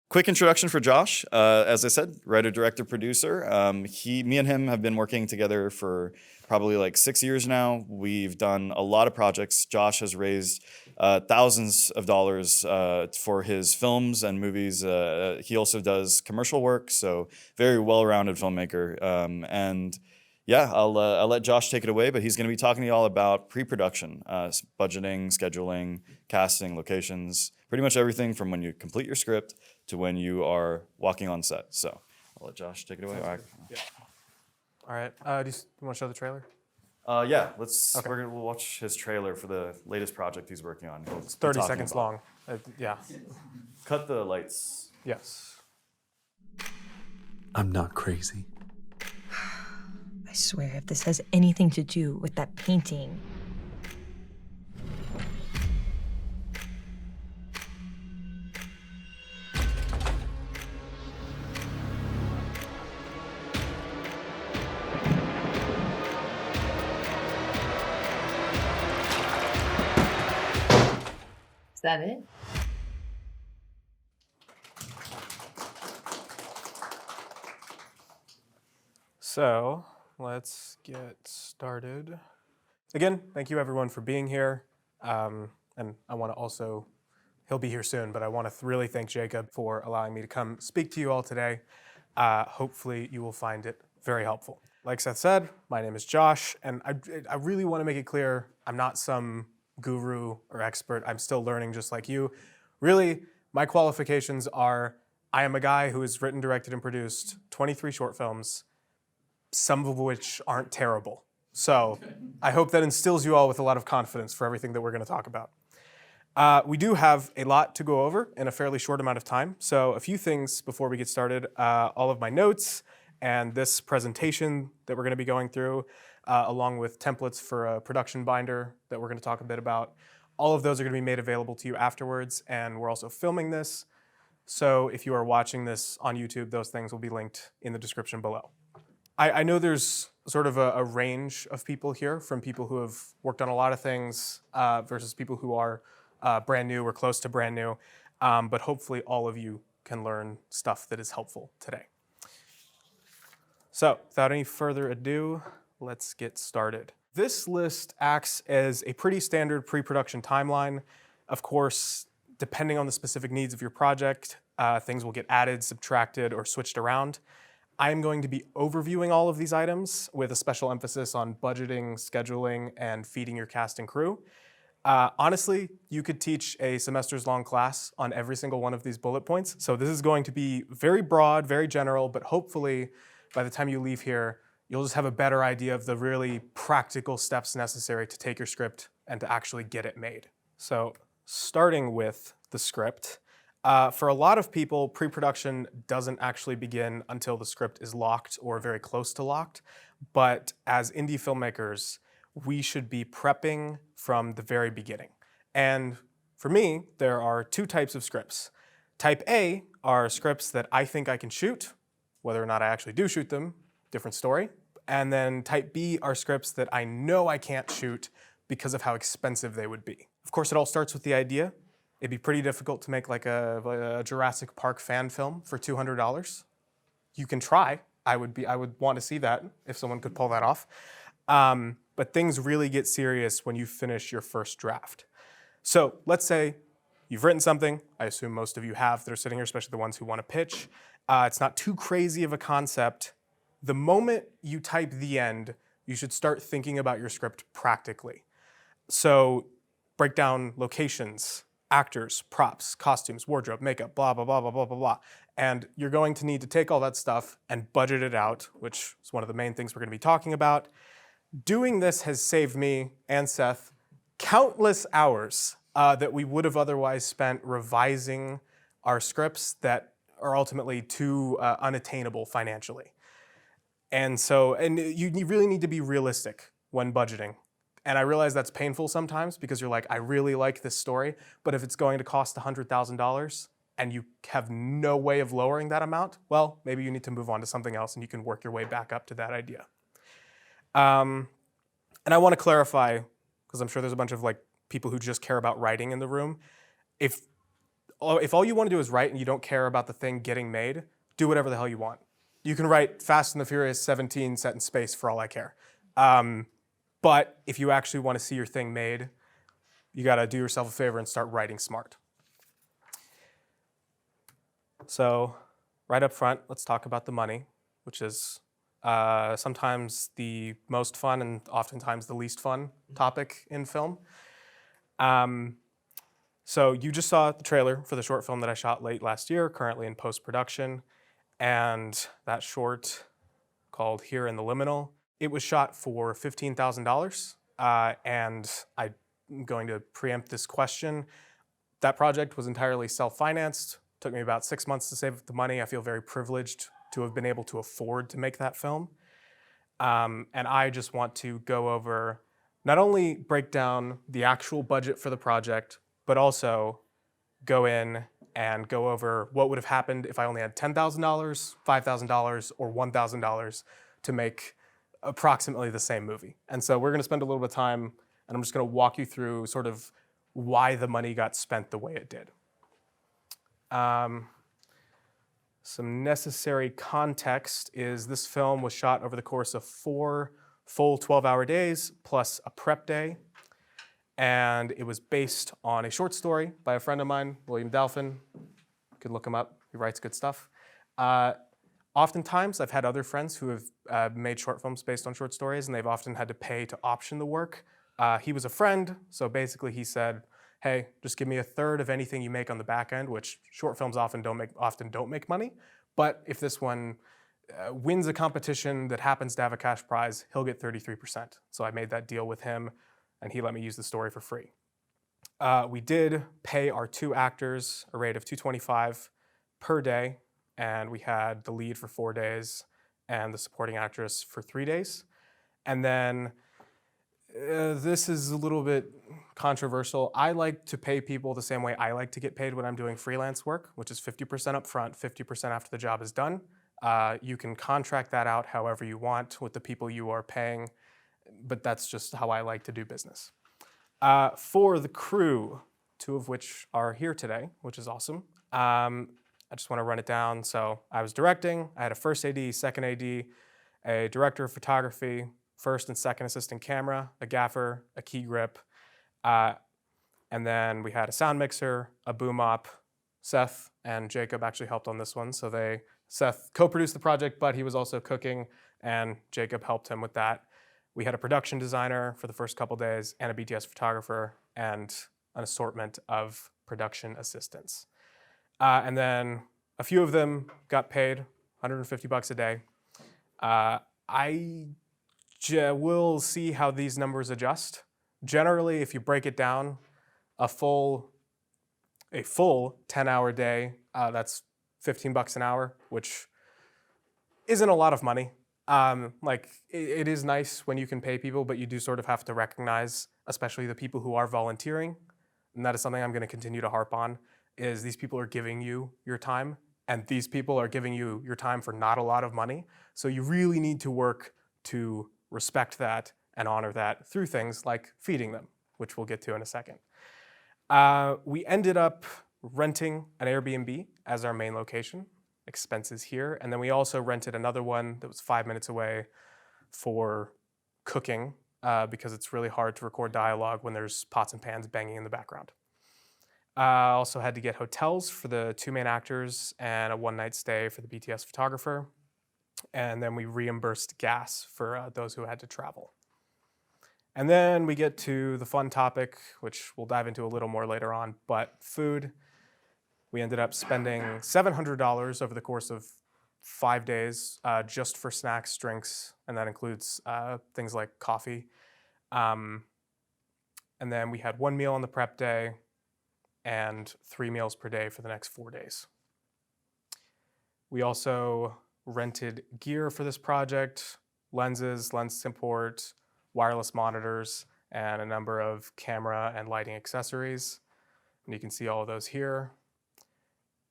Quick introduction for Josh. As I said, writer, director, producer. Me and him have been working together for probably like 6 years now. We've done a lot of projects. Josh has raised thousands of dollars for his films and movies. He also does commercial work, so very well-rounded filmmaker. And yeah, I'll let Josh take it away, but he's going to be talking to you all about pre-production, budgeting, scheduling, casting, locations, pretty much everything from when you complete your script to when you are walking on set. So I'll let Josh take it away. Yeah. All right. Do you want to show the trailer? Yeah, Okay. we'll watch his trailer for the latest project he's working on. It's 30 seconds long. Yeah. Cut the lights. Yes. I'm not crazy. I swear, if this has anything to do with that painting. Is that it? So let's get started. Again, thank you everyone for being here. And I want to also, he'll be here soon, but I want to really thank Jacob for allowing me to come speak to you all today. Hopefully you will find it very helpful. Like Seth said, my name is Josh, and I really want to make it clear I'm not some guru or expert. I'm still learning just like you. Really, my qualifications are I am a guy who has written, directed, and produced 23 short films, some of which aren't terrible. So I hope that instills you all with a lot of confidence for everything that we're going to talk about. We do have a lot to go over in a fairly short amount of time. So a few things before we get started. All of my notes and this presentation that we're going to be going through, along with templates for a production binder that we're going to talk a bit about. All of those are going to be made available to you afterwards, and we're also filming this. So if you are watching this on YouTube, those things will be linked in the description below. I know there's sort of a range of people here, from people who have worked on a lot of things versus people who are brand new or close to brand new, but hopefully all of you can learn stuff that is helpful today. So without any further ado, let's get started. This list acts as a pretty standard pre-production timeline. Of course, depending on the specific needs of your project, things will get added, subtracted, or switched around. I'm going to be overviewing all of these items with a special emphasis on budgeting, scheduling, and feeding your cast and crew. Honestly, you could teach a semester's long class on every single one of these bullet points. So this is going to be very broad, very general, but hopefully by the time you leave here, you'll just have a better idea of the really practical steps necessary to take your script and to actually get it made. So starting with the script, for a lot of people, pre-production doesn't actually begin until the script is locked or very close to locked. But as indie filmmakers, we should be prepping from the very beginning. And for me, there are two types of scripts. Type A are scripts that I think I can shoot. Whether or not I actually do shoot them, different story. And then type B are scripts that I know I can't shoot because of how expensive they would be. Of course, it all starts with the idea. It'd be pretty difficult to make like a Jurassic Park fan film for $200. You can try. I would want to see that if someone could pull that off. But things really get serious when you finish your first draft. So let's say you've written something. I assume most of you have that are sitting here, especially the ones who want to pitch. It's not too crazy of a concept. The moment you type the end, you should start thinking about your script practically. So break down locations, actors, props, costumes, wardrobe, makeup, blah, blah, blah, blah, blah, blah, blah. And you're going to need to take all that stuff and budget it out, which is one of the main things we're going to be talking about. Doing this has saved me and Seth countless hours that we would have otherwise spent revising our scripts that are ultimately too unattainable financially. And you really need to be realistic when budgeting. And I realize that's painful sometimes because you're like, I really like this story, but if it's going to cost $100,000 and you have no way of lowering that amount, well, maybe you need to move on to something else and you can work your way back up to that idea. And I want to clarify, because I'm sure there's a bunch of like people who just care about writing in the room. If if all you want to do is write and you don't care about the thing getting made, do whatever the hell you want. You can write Fast and the Furious 17 set in space for all I care. But if you actually want to see your thing made, you got to do yourself a favor and start writing smart. So right up front, let's talk about the money, which is sometimes the most fun and oftentimes the least fun topic in film. So you just saw the trailer for the short film that I shot late last year, currently in post-production. And that short, called Here in the Liminal, it was shot for $15,000. And I'm going to preempt this question. That project was entirely self-financed. Took me about 6 months to save up the money. I feel very privileged to have been able to afford to make that film. And I just want to go over, not only break down the actual budget for the project, but also go in and go over what would have happened if I only had $10,000, $5,000, or $1,000 to make approximately the same movie. And so we're gonna spend a little bit of time, and I'm just gonna walk you through sort of why the money got spent the way it did. Some necessary context is this film was shot over the course of 4 full 12-hour days plus a prep day. And it was based on a short story by a friend of mine, William Dalfin. You could look him up, he writes good stuff. Oftentimes, I've had other friends who have made short films based on short stories, and they've often had to pay to option the work. He was a friend, so basically he said, hey, just give me a third of anything you make on the back end, which short films often don't make money. But if this one wins a competition that happens to have a cash prize, he'll get 33%. So I made that deal with him, and he let me use the story for free. We did pay our 2 actors a rate of $225 per day, and we had the lead for 4 days and the supporting actress for 3 days. And then this is a little bit controversial. I like to pay people the same way I like to get paid when I'm doing freelance work, which is 50% up front, 50% after the job is done. You can contract that out however you want with the people you are paying, but that's just how I like to do business. For the crew, 2 of which are here today, which is awesome. I just want to run it down. So I was directing, I had a first AD, second AD, a director of photography, first and second assistant camera, a gaffer, a key grip, and then we had a sound mixer, a boom op. Seth and Jacob actually helped on this one. So Seth co-produced the project, but he was also cooking, and Jacob helped him with that. We had a production designer for the first couple days, and a BTS photographer, and an assortment of production assistants. And then a few of them got paid $150 a day. We'll see how these numbers adjust. Generally, if you break it down, a full 10-hour day, that's $15 an hour, which isn't a lot of money. It is nice when you can pay people, but you do sort of have to recognize, especially the people who are volunteering, and that is something I'm going to continue to harp on, is these people are giving you your time, and these people are giving you your time for not a lot of money. So you really need to work to respect that and honor that through things like feeding them, which we'll get to in a second. We ended up renting an Airbnb as our main location, expenses here, and then we also rented another one that was 5 minutes away for cooking, because it's really hard to record dialogue when there's pots and pans banging in the background. Also had to get hotels for the 2 main actors and a one-night stay for the BTS photographer. And then we reimbursed gas for those who had to travel. And then we get to the fun topic, which we'll dive into a little more later on, but food. We ended up spending $700 over the course of 5 days just for snacks, drinks, and that includes things like coffee. And then we had 1 meal on the prep day and 3 meals per day for the next 4 days. We also rented gear for this project, lenses, lens support, wireless monitors, and a number of camera and lighting accessories. And you can see all of those here.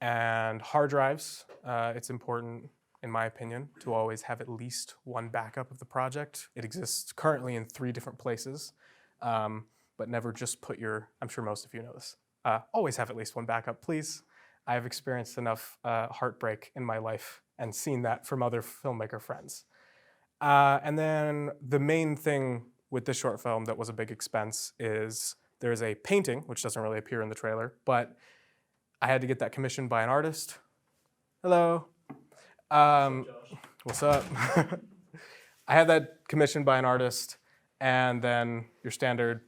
And hard drives, it's important, in my opinion, to always have at least one backup of the project. It exists currently in 3 different places, but never just put I'm sure most of you know this, Always have at least one backup, please. I have experienced enough heartbreak in my life and seen that from other filmmaker friends. And then the main thing with this short film that was a big expense is there's a painting, which doesn't really appear in the trailer, but I had to get that commissioned by an artist. Hello. What's up? I had that commissioned by an artist, and then your standard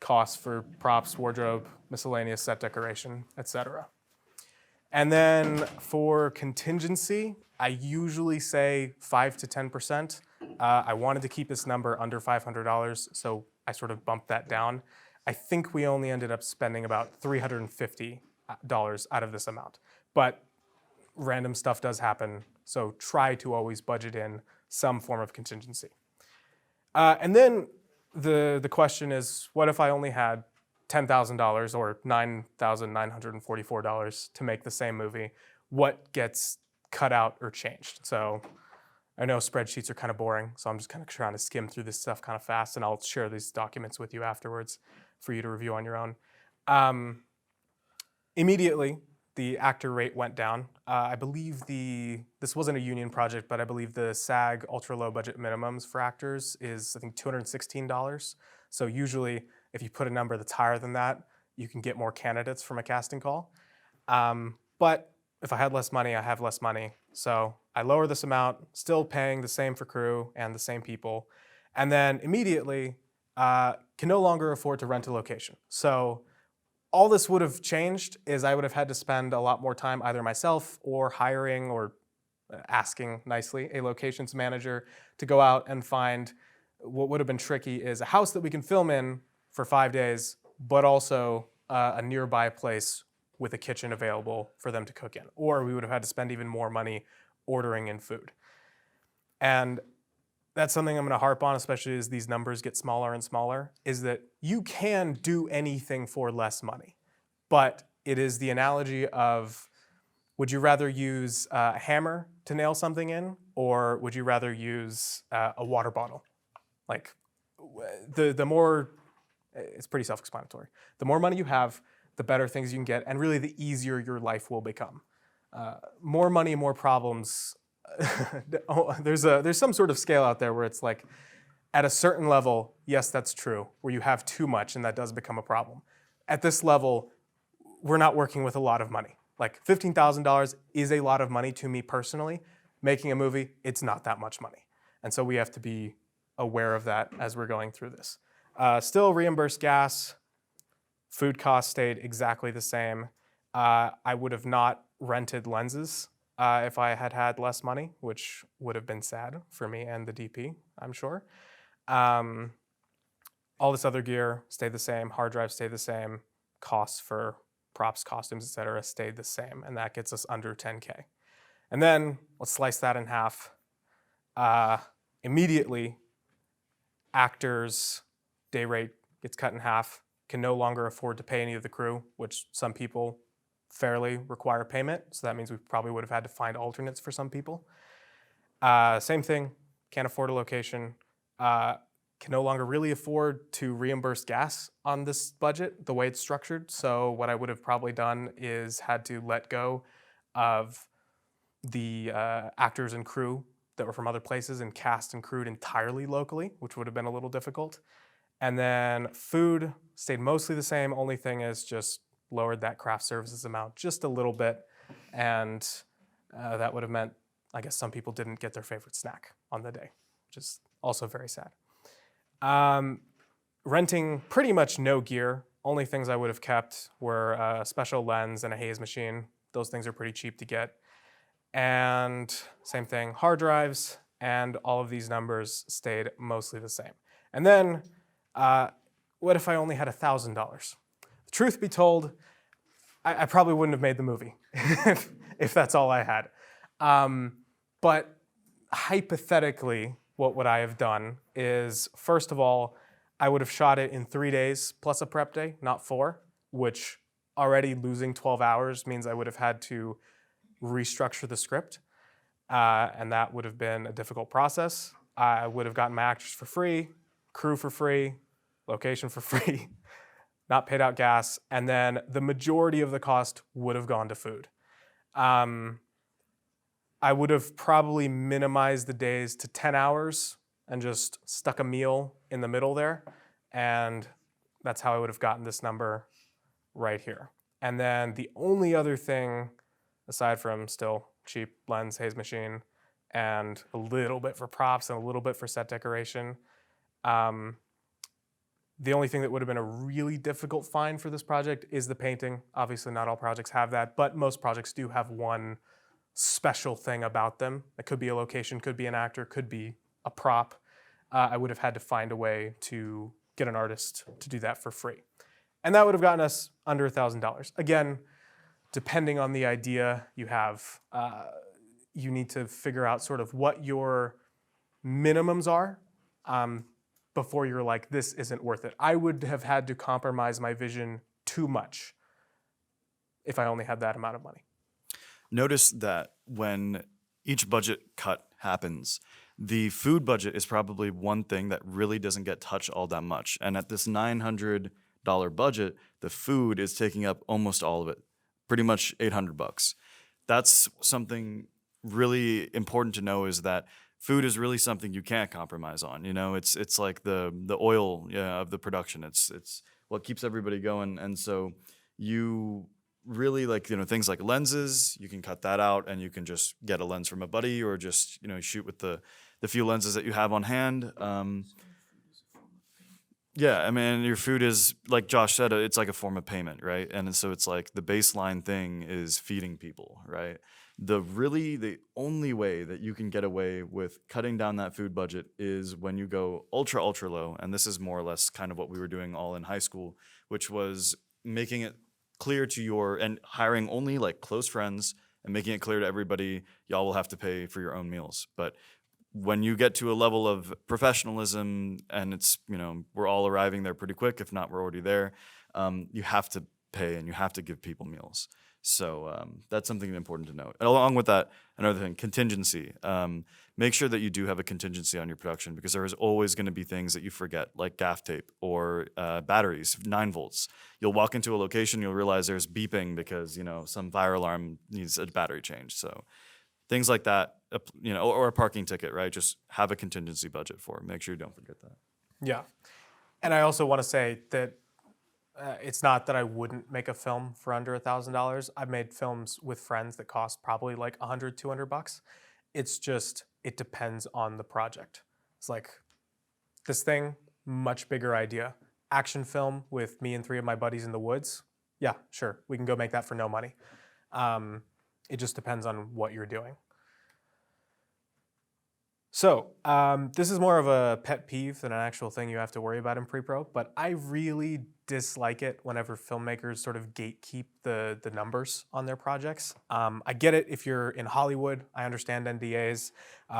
costs for props, wardrobe, miscellaneous set decoration, etc. And then for contingency, I usually say 5 to 10%. I wanted to keep this number under $500, so I sort of bumped that down. I think we only ended up spending about $350 out of this amount. But random stuff does happen, so try to always budget in some form of contingency. And then the question is, what if I only had $10,000 or $9,944 to make the same movie? What gets cut out or changed? So I know spreadsheets are kind of boring, so I'm just kind of trying to skim through this stuff kind of fast, and I'll share these documents with you afterwards for you to review on your own. Immediately, the actor rate went down. I believe this wasn't a union project, but I believe the SAG ultra low budget minimums for actors is, I think, $216. So usually, if you put a number that's higher than that, you can get more candidates from a casting call. But if I had less money, I have less money. So I lower this amount, still paying the same for crew and the same people. And then immediately, can no longer afford to rent a location. So all this would have changed is I would have had to spend a lot more time either myself or hiring or asking nicely a locations manager to go out and find what would have been tricky is a house that we can film in for 5 days, but also a nearby place with a kitchen available for them to cook in. Or we would have had to spend even more money ordering in food. And that's something I'm going to harp on, especially as these numbers get smaller and smaller, is that you can do anything for less money. But it is the analogy of, would you rather use a hammer to nail something in, or would you rather use a water bottle? Like, the more, it's pretty self-explanatory. The more money you have, the better things you can get, and really the easier your life will become. More money, more problems. There's some sort of scale out there where it's like, at a certain level, yes, that's true, where you have too much and that does become a problem. At this level, we're not working with a lot of money. Like $15,000 is a lot of money to me personally. Making a movie, it's not that much money. And so we have to be aware of that as we're going through this. Still reimbursed gas, food costs stayed exactly the same. I would have not rented lenses if I had had less money, which would have been sad for me and the DP, I'm sure. All this other gear stayed the same, hard drives stayed the same, costs for props, costumes, etc. stayed the same, and that gets us under 10K. And then let's slice that in half. Immediately, actors' day rate gets cut in half, can no longer afford to pay any of the crew, which some people fairly require payment, so that means we probably would have had to find alternates for some people. Same thing, can't afford a location, can no longer really afford to reimburse gas on this budget the way it's structured, so what I would have probably done is had to let go of the actors and crew that were from other places and cast and crewed entirely locally, which would have been a little difficult. And then food stayed mostly the same, only thing is just lowered that craft services amount just a little bit, and that would have meant, I guess, some people didn't get their favorite snack on the day, which is also very sad. Renting pretty much no gear. Only things I would have kept were a special lens and a haze machine. Those things are pretty cheap to get. And same thing, hard drives, and all of these numbers stayed mostly the same. And then, what if I only had $1,000? Truth be told, I probably wouldn't have made the movie if that's all I had. But hypothetically, what would I have done is, first of all, I would have shot it in 3 days plus a prep day, not 4, which already losing 12 hours means I would have had to restructure the script, and that would have been a difficult process. I would have gotten my actors for free, crew for free, location for free. not paid out gas, and then the majority of the cost would have gone to food. I would have probably minimized the days to 10 hours and just stuck a meal in the middle there. And that's how I would have gotten this number right here. And then the only other thing, aside from still cheap lens, haze machine, and a little bit for props and a little bit for set decoration, the only thing that would have been a really difficult find for this project is the painting. Obviously, not all projects have that, but most projects do have one special thing about them. It could be a location, could be an actor, could be a prop. I would have had to find a way to get an artist to do that for free. And that would have gotten us under $1,000. Again, depending on the idea you have, you need to figure out sort of what your minimums are before you're like, this isn't worth it. I would have had to compromise my vision too much if I only had that amount of money. Notice that when each budget cut happens, the food budget is probably one thing that really doesn't get touched all that much. And at this $900 budget, the food is taking up almost all of it, pretty much $800. That's something really important to know, is that food is really something you can't compromise on. You know, it's like the oil of the production. It's what keeps everybody going. And so you really, like, you know, things like lenses, you can cut that out and you can just get a lens from a buddy, or just, you know, shoot with the few lenses that you have on hand. Yeah, I mean, your food is, like Josh said, it's like a form of payment, right? And so it's like the baseline thing is feeding people, right? The only way that you can get away with cutting down that food budget is when you go ultra, ultra low. And this is more or less kind of what we were doing all in high school, which was making it clear to and hiring only like close friends and making it clear to everybody, y'all will have to pay for your own meals. But when you get to a level of professionalism, and it's, you know, we're all arriving there pretty quick, if not we're already there, you have to pay and you have to give people meals. So that's something important to note. And along with that, another thing, contingency. Make sure that you do have a contingency on your production, because there is always going to be things that you forget, like gaff tape or batteries, 9 volts. You'll walk into a location, you'll realize there's beeping because, you know, some fire alarm needs a battery change. So things like that, you know, or a parking ticket, right? Just have a contingency budget for it. Make sure you don't forget that. Yeah. And I also want to say that it's not that I wouldn't make a film for under $1,000. I've made films with friends that cost probably like $100, $200. It's just, it depends on the project. It's like this thing, much bigger idea. Action film with me and 3 of my buddies in the woods. Yeah, sure. We can go make that for no money. It just depends on what you're doing. So this is more of a pet peeve than an actual thing you have to worry about in pre-pro, but I really dislike it whenever filmmakers sort of gatekeep the numbers on their projects. I get it if you're in Hollywood. I understand NDAs.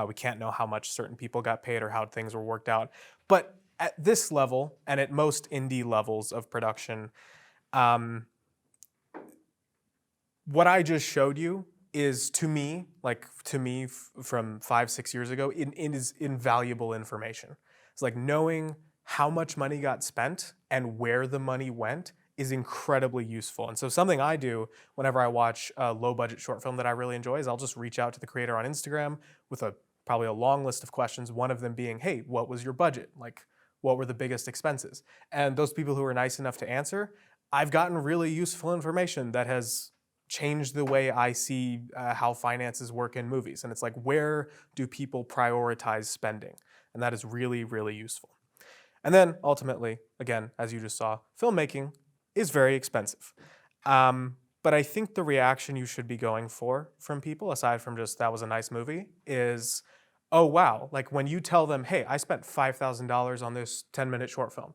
We can't know how much certain people got paid or how things were worked out. But at this level, and at most indie levels of production, what I just showed you is, to me from 5-6 years ago, it is invaluable information. It's like knowing how much money got spent and where the money went is incredibly useful. And so something I do whenever I watch a low budget short film that I really enjoy is I'll just reach out to the creator on Instagram with probably a long list of questions, one of them being, hey, what was your budget? Like, what were the biggest expenses? And those people who are nice enough to answer, I've gotten really useful information that has changed the way I see how finances work in movies. And it's like, where do people prioritize spending? And that is really, really useful. And then ultimately, again, as you just saw, filmmaking is very expensive. But I think the reaction you should be going for from people, aside from just that was a nice movie, is, oh wow, like when you tell them, hey, I spent $5,000 on this 10-minute short film.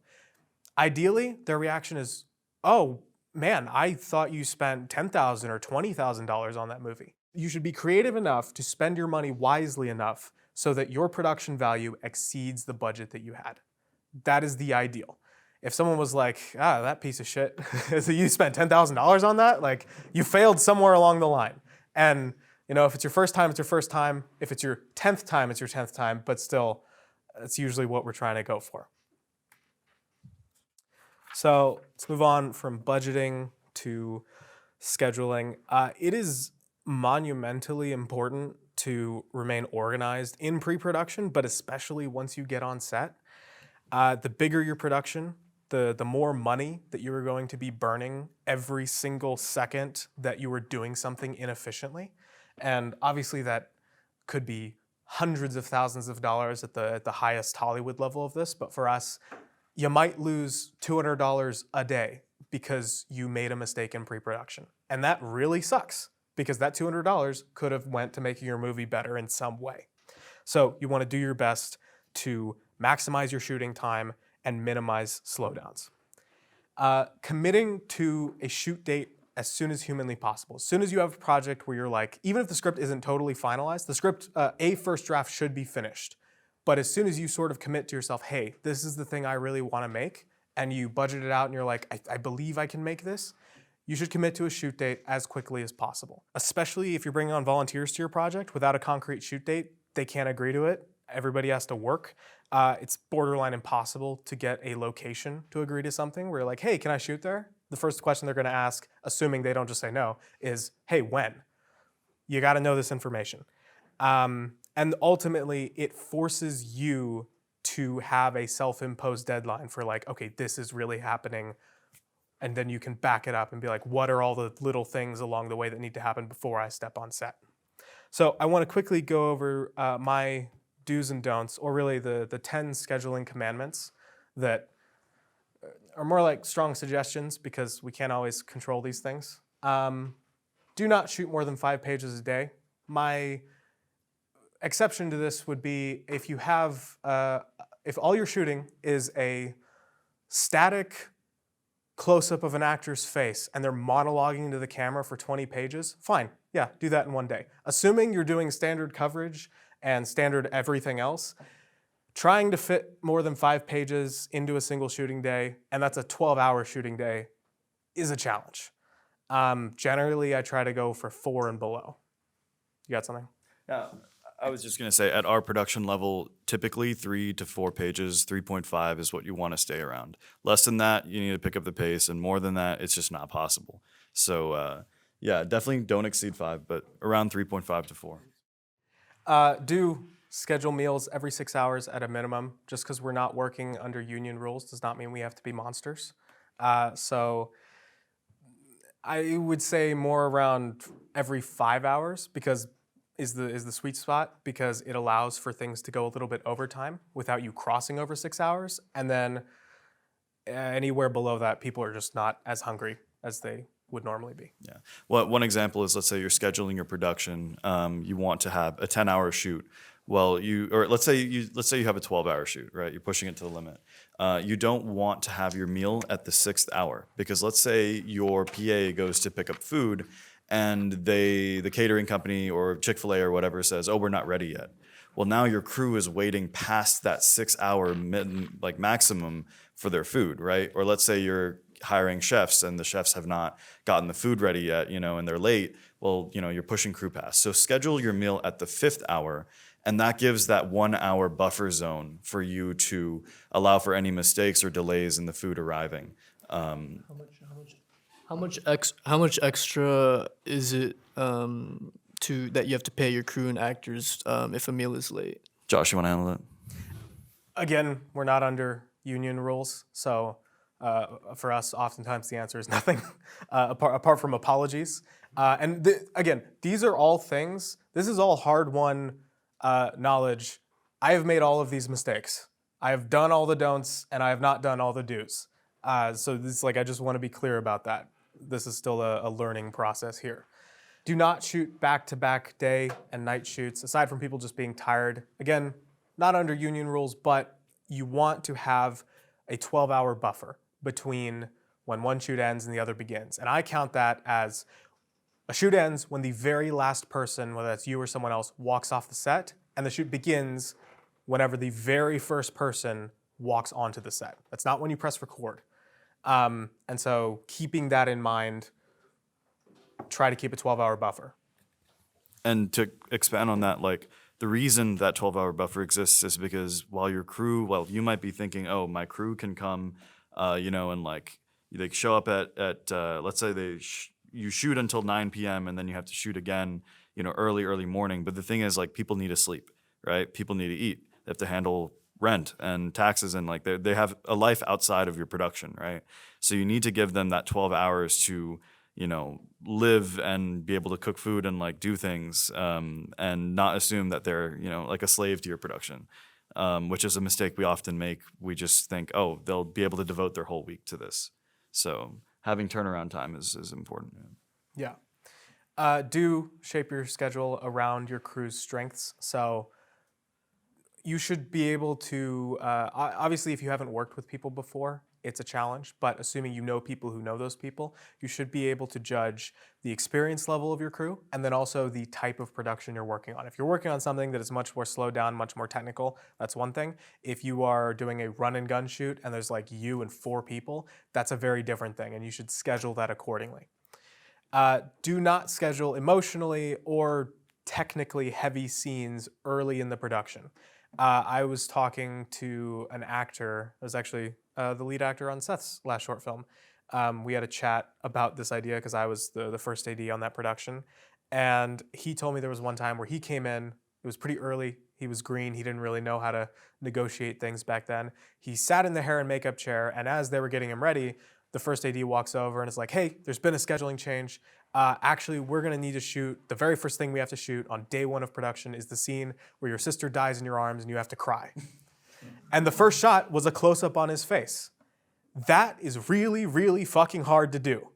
Ideally, their reaction is, oh man, I thought you spent $10,000 or $20,000 on that movie. You should be creative enough to spend your money wisely enough so that your production value exceeds the budget that you had. That is the ideal. If someone was like, that piece of shit, so you spent $10,000 on that, like you failed somewhere along the line. And you know, if it's your first time, it's your first time. If it's your 10th time, it's your 10th time, but still, that's usually what we're trying to go for. So let's move on from budgeting to scheduling. It is monumentally important to remain organized in pre-production, but especially once you get on set. The bigger your production, the more money that you are going to be burning every single second that you are doing something inefficiently. And obviously that could be hundreds of thousands of dollars at the highest Hollywood level of this, but for us, you might lose $200 a day because you made a mistake in pre-production. And that really sucks because that $200 could have went to making your movie better in some way. So you want to do your best to maximize your shooting time and minimize slowdowns. Committing to a shoot date as soon as humanly possible. As soon as you have a project where you're like, even if the script isn't totally finalized, the script, a first draft should be finished. But as soon as you sort of commit to yourself, hey, this is the thing I really want to make, and you budget it out and you're like, I believe I can make this, you should commit to a shoot date as quickly as possible. Especially if you're bringing on volunteers to your project without a concrete shoot date, they can't agree to it. Everybody has to work. It's borderline impossible to get a location to agree to something where you're like, hey, can I shoot there? The first question they're going to ask, assuming they don't just say no, is, hey, when? You got to know this information. And ultimately, it forces you to have a self-imposed deadline for like, okay, this is really happening. And then you can back it up and be like, what are all the little things along the way that need to happen before I step on set? So I want to quickly go over my do's and don'ts, or really the 10 scheduling commandments that are more like strong suggestions because we can't always control these things. Do not shoot more than 5 pages a day. My exception to this would be if you have, if all you're shooting is a static close-up of an actor's face and they're monologuing to the camera for 20 pages, fine, yeah, do that in one day. Assuming you're doing standard coverage and standard everything else, trying to fit more than 5 pages into a single shooting day, and that's a 12-hour shooting day, is a challenge. Generally, I try to go for 4 and below. You got something? Yeah, I was just going to say at our production level, typically 3 to 4 pages, 3.5 is what you want to stay around. Less than that, you need to pick up the pace, and more than that, it's just not possible. So yeah, definitely don't exceed 5, but around 3.5 to 4. Do schedule meals every 6 hours at a minimum. Just because we're not working under union rules does not mean we have to be monsters. So I would say more around every 5 hours because is the sweet spot, because it allows for things to go a little bit overtime without you crossing over 6 hours. And then anywhere below that, people are just not as hungry as they would normally be. Yeah. Well, one example is, let's say you're scheduling your production. You want to have a 10-hour shoot. Well, let's say you have a 12-hour shoot, right? You're pushing it to the limit. You don't want to have your meal at the 6th hour because let's say your PA goes to pick up food and the catering company or Chick-fil-A or whatever says, "Oh, we're not ready yet." Well, now your crew is waiting past that 6-hour maximum for their food, right? Or let's say you're hiring chefs and the chefs have not gotten the food ready yet, and they're late. Well, you're pushing crew past. So schedule your meal at the 5th hour, and that gives that 1-hour buffer zone for you to allow for any mistakes or delays in the food arriving. How much extra is it to that you have to pay your crew and actors if a meal is late? Josh, you want to handle that? Again, we're not under union rules, so for us, oftentimes the answer is nothing, apart from apologies. Again, these are all things. This is all hard-won knowledge. I have made all of these mistakes. I have done all the don'ts, and I have not done all the do's. So this, I just want to be clear about that. This is still a learning process here. Do not shoot back-to-back day and night shoots, aside from people just being tired. Again, not under union rules, but you want to have a 12-hour buffer between when one shoot ends and the other begins. And I count that as a shoot ends when the very last person, whether that's you or someone else, walks off the set, and the shoot begins whenever the very first person walks onto the set. That's not when you press record. And so keeping that in mind, try to keep a 12-hour buffer. And to expand on that, the reason that 12-hour buffer exists is because while you might be thinking, oh, my crew can come and like they show up at let's say you shoot until 9 p.m. and then you have to shoot again, early morning. But the thing is, like, people need to sleep, right? People need to eat. They have to handle rent and taxes, and like they have a life outside of your production, right? So you need to give them that 12 hours to live and be able to cook food and like do things, and not assume that they're like a slave to your production, which is a mistake we often make. We just think, oh, they'll be able to devote their whole week to this. So having turnaround time is important. Yeah. Do shape your schedule around your crew's strengths. So you should be able to, obviously, if you haven't worked with people before, it's a challenge, but assuming you know people who know those people, you should be able to judge the experience level of your crew and then also the type of production you're working on. If you're working on something that is much more slowed down, much more technical, that's one thing. If you are doing a run and gun shoot and there's like you and 4 people, that's a very different thing, and you should schedule that accordingly. Do not schedule emotionally or technically heavy scenes early in the production. I was talking to an actor, it was actually the lead actor on Seth's last short film. We had a chat about this idea because I was the first AD on that production. And he told me there was one time where he came in, it was pretty early, he was green, he didn't really know how to negotiate things back then. He sat in the hair and makeup chair, and as they were getting him ready, the first AD walks over and is like, hey, there's been a scheduling change. Actually, we're gonna need to shoot, the very first thing we have to shoot on day 1 of production is the scene where your sister dies in your arms and you have to cry. And the first shot was a close-up on his face. That is really, really fucking hard to do.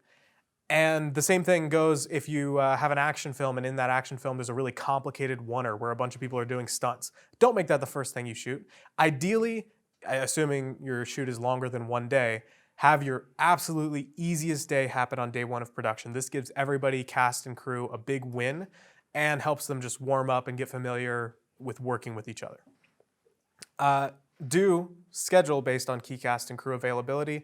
And the same thing goes if you have an action film, and in that action film there's a really complicated oneer where a bunch of people are doing stunts. Don't make that the first thing you shoot. Ideally, assuming your shoot is longer than 1 day, have your absolutely easiest day happen on day 1 of production. This gives everybody, cast and crew, a big win and helps them just warm up and get familiar with working with each other. Do schedule based on key cast and crew availability.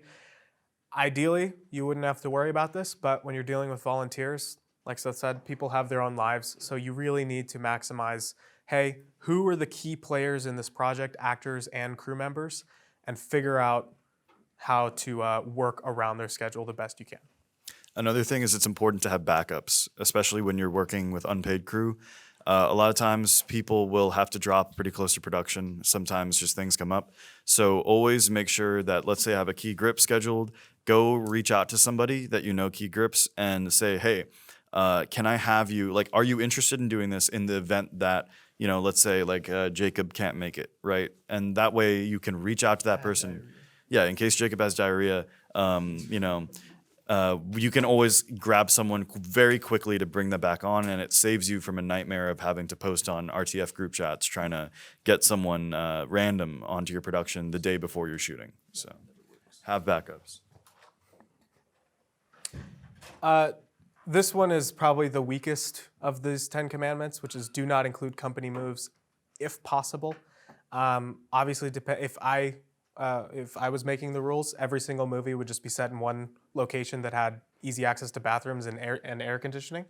Ideally, you wouldn't have to worry about this, but when you're dealing with volunteers, like Seth said, people have their own lives, so you really need to maximize, hey, who are the key players in this project, actors and crew members, and figure out how to work around their schedule the best you can. Another thing is it's important to have backups, especially when you're working with unpaid crew. A lot of times people will have to drop pretty close to production. Sometimes just things come up. So always make sure that, let's say I have a key grip scheduled, go reach out to somebody that you know key grips and say, hey, can I have you, like, are you interested in doing this in the event that, let's say like Jacob can't make it, right? And that way you can reach out to that person. Yeah, in case Jacob has diarrhea, you can always grab someone very quickly to bring them back on, and it saves you from a nightmare of having to post on RTF group chats trying to get someone random onto your production the day before you're shooting. So have backups. This one is probably the weakest of these 10 commandments, which is do not include company moves if possible. Obviously, if I was making the rules, every single movie would just be set in one location that had easy access to bathrooms and air conditioning.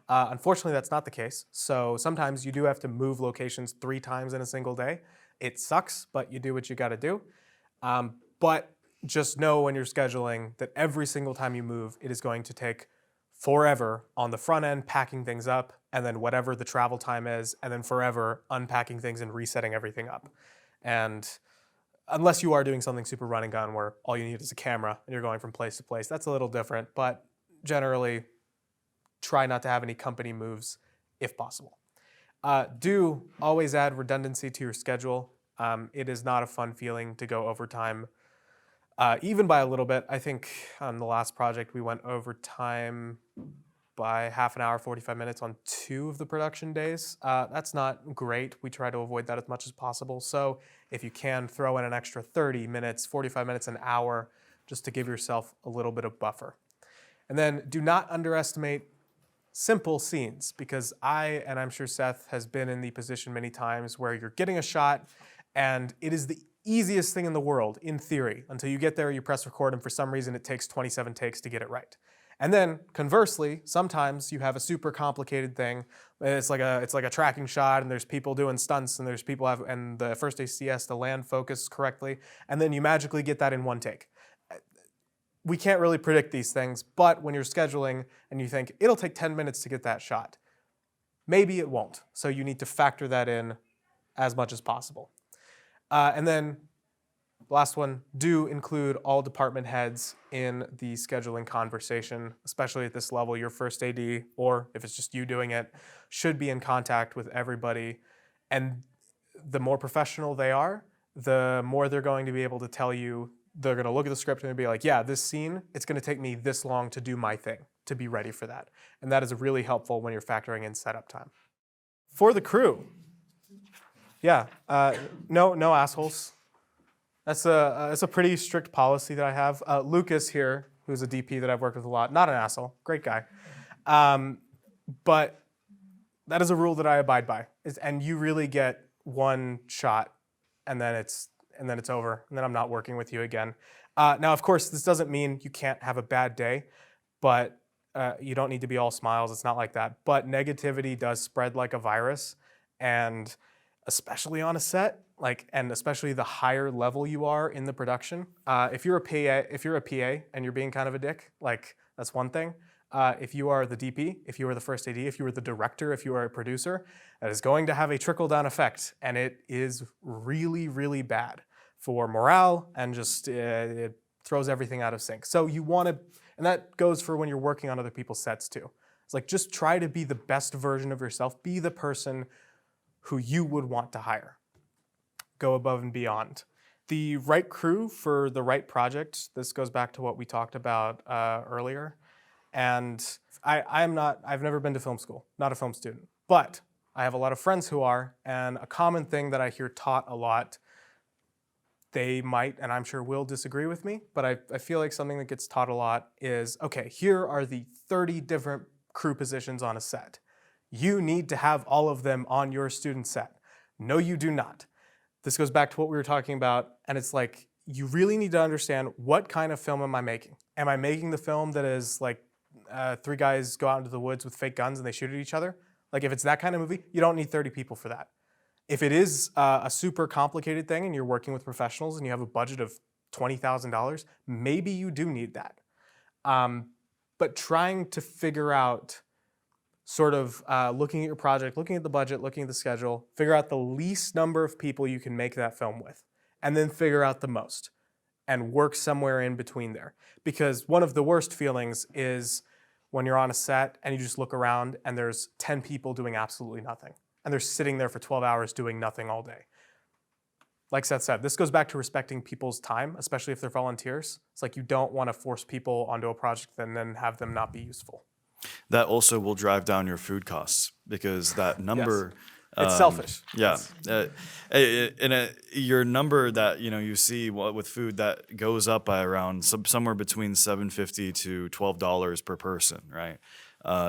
Unfortunately, that's not the case. So sometimes you do have to move locations 3 times in a single day. It sucks, but you do what you got to do. But just know when you're scheduling that every single time you move, it is going to take forever on the front end packing things up, and then whatever the travel time is, and then forever unpacking things and resetting everything up. And unless you are doing something super run and gun where all you need is a camera and you're going from place to place, that's a little different, but generally try not to have any company moves if possible. Do always add redundancy to your schedule. It is not a fun feeling to go overtime, even by a little bit. I think on the last project we went overtime by half an hour, 45 minutes on 2 of the production days. That's not great. We try to avoid that as much as possible. So if you can, throw in an extra 30 minutes, 45 minutes, an hour, just to give yourself a little bit of buffer. And then do not underestimate simple scenes, because and I'm sure Seth has been in the position many times where you're getting a shot and it is the easiest thing in the world, in theory, until you get there, you press record, and for some reason it takes 27 takes to get it right. And then conversely, sometimes you have a super complicated thing. It's like a tracking shot, and there's people doing stunts, and there's people and the first AC has to land focus correctly, and then you magically get that in 1 take. we can't really predict these things, but when you're scheduling and you think it'll take 10 minutes to get that shot, maybe it won't. So you need to factor that in as much as possible. And then last one, do include all department heads in the scheduling conversation, especially at this level. Your first AD, or if it's just you doing it, should be in contact with everybody. And the more professional they are, the more they're going to be able to tell you. They're going to look at the script and be like, yeah, this scene, it's going to take me this long to do my thing, to be ready for that. And that is really helpful when you're factoring in setup time. For the crew, yeah, no assholes. That's a pretty strict policy that I have. Lucas here, who's a DP that I've worked with a lot, not an asshole, great guy. But that is a rule that I abide by. And you really get one shot, and then it's over, and then I'm not working with you again. Now, of course, this doesn't mean you can't have a bad day, but you don't need to be all smiles. It's not like that. But negativity does spread like a virus, and especially on a set, and especially the higher level you are in the production. If you're a PA and you're being kind of a dick, that's one thing. If you are the DP, if you are the first AD, if you are the director, if you are a producer, that is going to have a trickle-down effect, and it is really, really bad for morale, and just it throws everything out of sync. So you want to, and that goes for when you're working on other people's sets too. It's just try to be the best version of yourself. Be the person who you would want to hire. Go above and beyond. The right crew for the right project. This goes back to what we talked about earlier. And I've never been to film school, not a film student, but I have a lot of friends who are, and a common thing that I hear taught a lot, they might, and I'm sure will disagree with me, but I feel like something that gets taught a lot is, okay, here are the 30 different crew positions on a set. You need to have all of them on your student set. No, you do not. This goes back to what we were talking about, and it's like, you really need to understand, what kind of film am I making? Am I making the film that is three guys go out into the woods with fake guns and they shoot at each other? If it's that kind of movie, you don't need 30 people for that. If it is a super complicated thing and you're working with professionals and you have a budget of $20,000, maybe you do need that. But trying to figure out, sort of looking at your project, looking at the budget, looking at the schedule, figure out the least number of people you can make that film with, and then figure out the most, and work somewhere in between there. Because one of the worst feelings is when you're on a set and you just look around and there's 10 people doing absolutely nothing. And they're sitting there for 12 hours doing nothing all day. Like Seth said, this goes back to respecting people's time, especially if they're volunteers. It's you don't want to force people onto a project and then have them not be useful. That also will drive down your food costs, because that number... Yes. It's selfish. Yeah, your number that you see with food that goes up by around somewhere between $7.50 to $12 per person, right?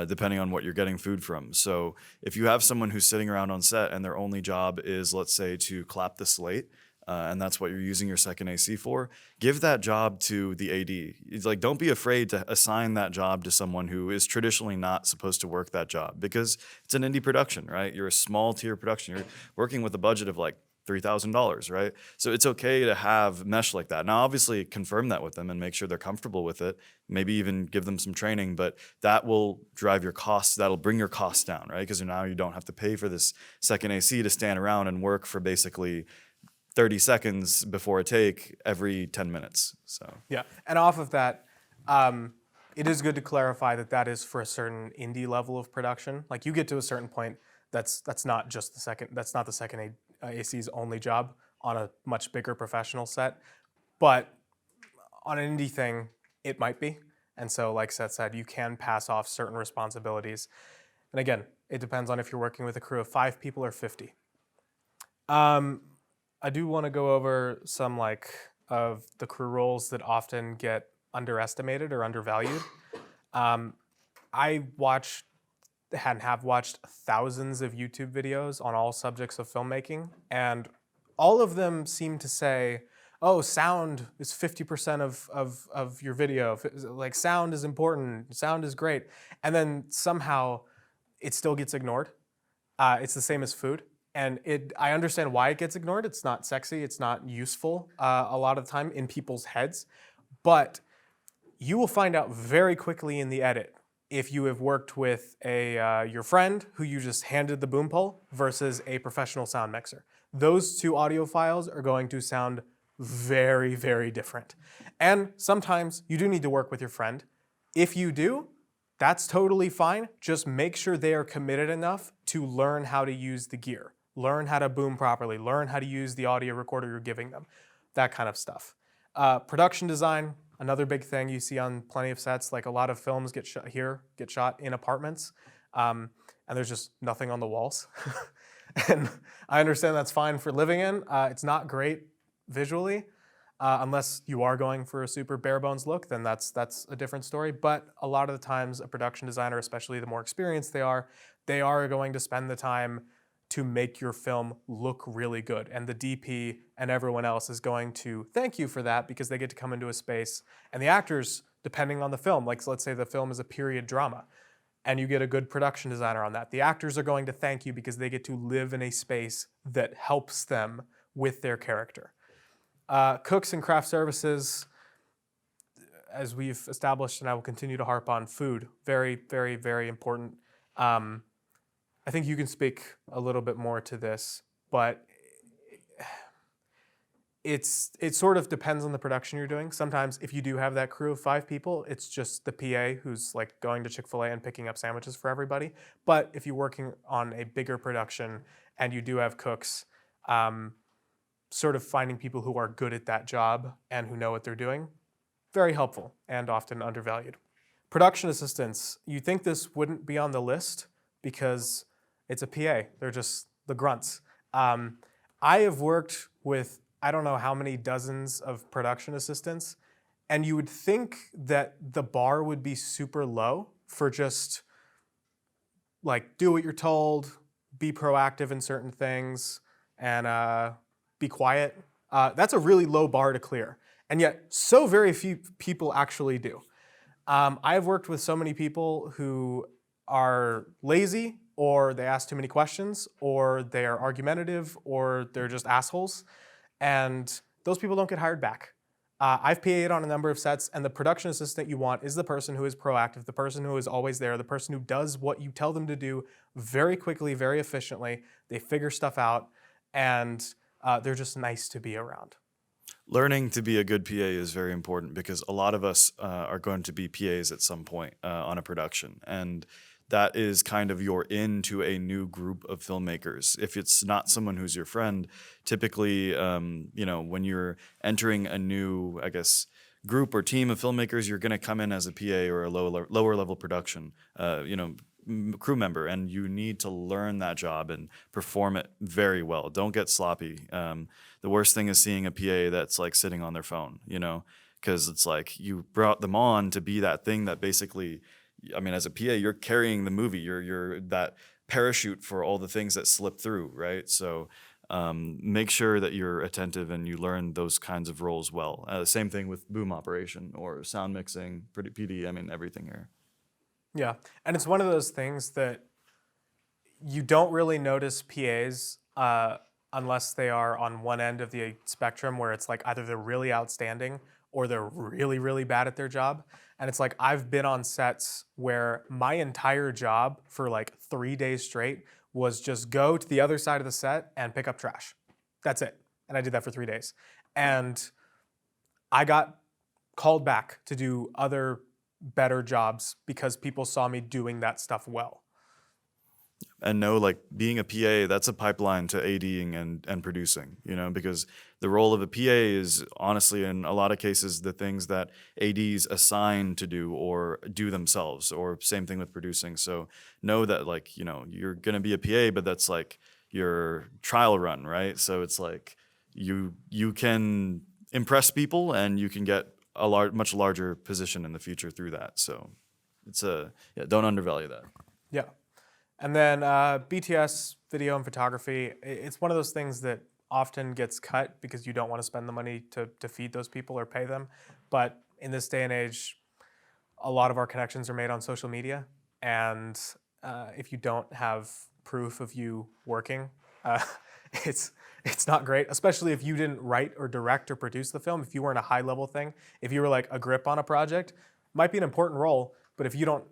Depending on what you're getting food from. So if you have someone who's sitting around on set and their only job is, let's say, to clap the slate, and that's what you're using your second AC for, give that job to the AD. It's don't be afraid to assign that job to someone who is traditionally not supposed to work that job, because it's an indie production, right? You're a small tier production. You're working with a budget of $3,000, right? So it's okay to have mesh like that. Now, obviously, confirm that with them and make sure they're comfortable with it. Maybe even give them some training, but that will drive your costs. That'll bring your costs down, right? Because now you don't have to pay for this second AC to stand around and work for basically 30 seconds before a take every 10 minutes. So yeah, and off of that, it is good to clarify that is for a certain indie level of production. You get to a certain point, that's not just the second. That's not the second AC's only job on a much bigger professional set, but on an indie thing, it might be. And so, like Seth said, you can pass off certain responsibilities. And again, it depends on if you're working with a crew of 5 people or 50. I do want to go over some of the crew roles that often get underestimated or undervalued. I watched and have watched thousands of YouTube videos on all subjects of filmmaking, and all of them seem to say, oh, sound is 50% of your video. Sound is important, sound is great. And then somehow it still gets ignored. It's the same as food. And I understand why it gets ignored. It's not sexy, it's not useful a lot of the time in people's heads. But you will find out very quickly in the edit if you have worked with your friend who you just handed the boom pole versus a professional sound mixer. Those two audio files are going to sound very, very different. And sometimes you do need to work with your friend. If you do, that's totally fine. Just make sure they are committed enough to learn how to use the gear, learn how to boom properly, learn how to use the audio recorder you're giving them, that kind of stuff. Production design, another big thing you see on plenty of sets. Like a lot of films get shot in apartments, and there's just nothing on the walls. And I understand that's fine for living in. It's not great visually, unless you are going for a super bare bones look, then that's a different story. But a lot of the times, a production designer, especially the more experienced they are going to spend the time to make your film look really good. And the DP and everyone else is going to thank you for that because they get to come into a space. And the actors, depending on the film, like let's say the film is a period drama, and you get a good production designer on that, the actors are going to thank you because they get to live in a space that helps them with their character. Cooks and craft services, as we've established, and I will continue to harp on, food, very, very, very important. I think you can speak a little bit more to this, but it sort of depends on the production you're doing. Sometimes if you do have that crew of 5 people, it's just the PA who's like going to Chick-fil-A and picking up sandwiches for everybody. But if you're working on a bigger production and you do have cooks, sort of finding people who are good at that job and who know what they're doing, very helpful and often undervalued. Production assistants, you think this wouldn't be on the list because it's a PA, they're just the grunts. I have worked with I don't know how many dozens of production assistants, and you would think that the bar would be super low for just like do what you're told, be proactive in certain things, and be quiet. That's a really low bar to clear, and yet so very few people actually do. I've worked with so many people who are lazy, or they ask too many questions, or they are argumentative, or they're just assholes. And those people don't get hired back. I've PA'd on a number of sets, and the production assistant you want is the person who is proactive, the person who is always there, the person who does what you tell them to do very quickly, very efficiently. They figure stuff out, and they're just nice to be around. Learning to be a good PA is very important because a lot of us are going to be PAs at some point on a production. And that is kind of your into a new group of filmmakers. If it's not someone who's your friend, typically, when you're entering a new, I guess, group or team of filmmakers, you're going to come in as a PA or a lower level production, crew member, and you need to learn that job and perform it very well. Don't get sloppy. The worst thing is seeing a PA that's like sitting on their phone, because it's like you brought them on to be that thing that basically, as a PA, you're carrying the movie. You're that parachute for all the things that slip through, right? So make sure that you're attentive and you learn those kinds of roles well. Same thing with boom operation or sound mixing, PD, everything here. Yeah, and it's one of those things that you don't really notice PAs unless they are on one end of the spectrum where it's like either they're really outstanding or they're really, really bad at their job. And it's like I've been on sets where my entire job for like 3 days straight was just go to the other side of the set and pick up trash. That's it. And I did that for 3 days. And I got called back to do other better jobs because people saw me doing that stuff well. And know, like, being a PA, that's a pipeline to ADing and producing, because the role of a PA is honestly, in a lot of cases, the things that ADs assign to do or do themselves, or same thing with producing. So know that, like, you're going to be a PA, but that's like your trial run, right? So it's like you can impress people and you can get a much larger position in the future through that. So it's don't undervalue that. Yeah. And then BTS, video and photography, it's one of those things that often gets cut because you don't want to spend the money to feed those people or pay them. But in this day and age, a lot of our connections are made on social media. And if you don't have proof of you working. Uh, it's not great, especially if you didn't write or direct or produce the film. If you weren't a high level thing, if you were like a grip on a project, might be an important role. But if you don't,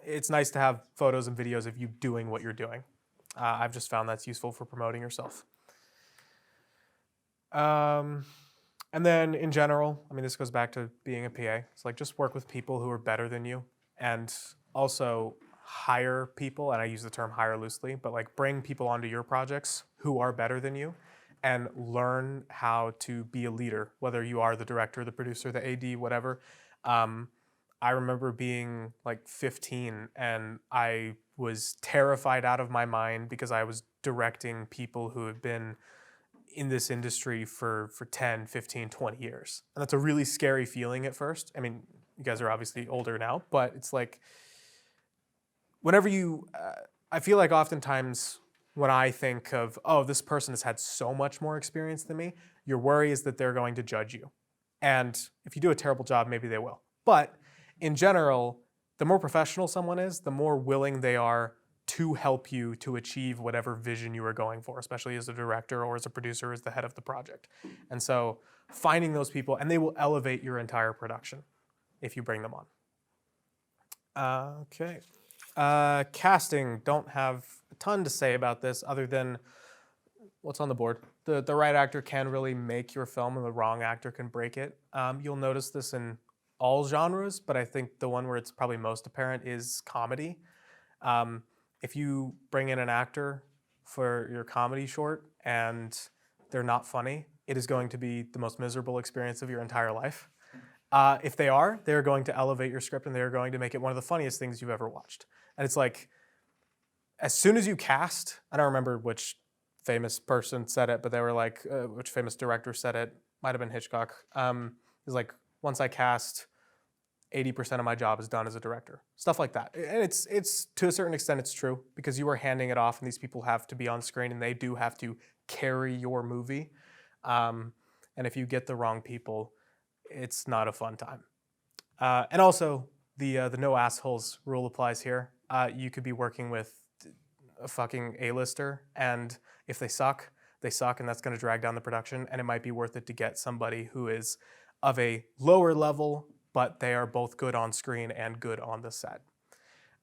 it's nice to have photos and videos of you doing what you're doing. I've just found that's useful for promoting yourself. And then in general, I mean, this goes back to being a PA. It's like just work with people who are better than you, and also hire people, and I use the term hire loosely, but like bring people onto your projects who are better than you and learn how to be a leader, whether you are the director, the producer, the AD, whatever. I remember being like 15 and I was terrified out of my mind because I was directing people who have been in this industry for 10, 15, 20 years. And that's a really scary feeling at first. I mean, you guys are obviously older now, but it's like, whenever you, I feel like oftentimes when I think of, oh, this person has had so much more experience than me, your worry is that they're going to judge you. And if you do a terrible job, maybe they will. But in general, the more professional someone is, the more willing they are to help you to achieve whatever vision you are going for, especially as a director or as a producer, as the head of the project. And so finding those people, and they will elevate your entire production if you bring them on. Okay. Casting, don't have a ton to say about this other than what's on the board. The right actor can really make your film and the wrong actor can break it. You'll notice this in all genres, but I think the one where it's probably most apparent is comedy. If you bring in an actor for your comedy short and they're not funny, it is going to be the most miserable experience of your entire life. If they are, they're going to elevate your script and they're going to make it one of the funniest things you've ever watched. And it's like, as soon as you cast, I don't remember which famous person said it, but they were like, which famous director said it, might have been Hitchcock. He's like, once I cast, 80% of my job is done as a director. Stuff like that. And it's to a certain extent, it's true because you are handing it off and these people have to be on screen and they do have to carry your movie. And if you get the wrong people, it's not a fun time. And also, the no assholes rule applies here. You could be working with a fucking A-lister, and if they suck, and that's going to drag down the production, and it might be worth it to get somebody who is of a lower level, but they are both good on screen and good on the set.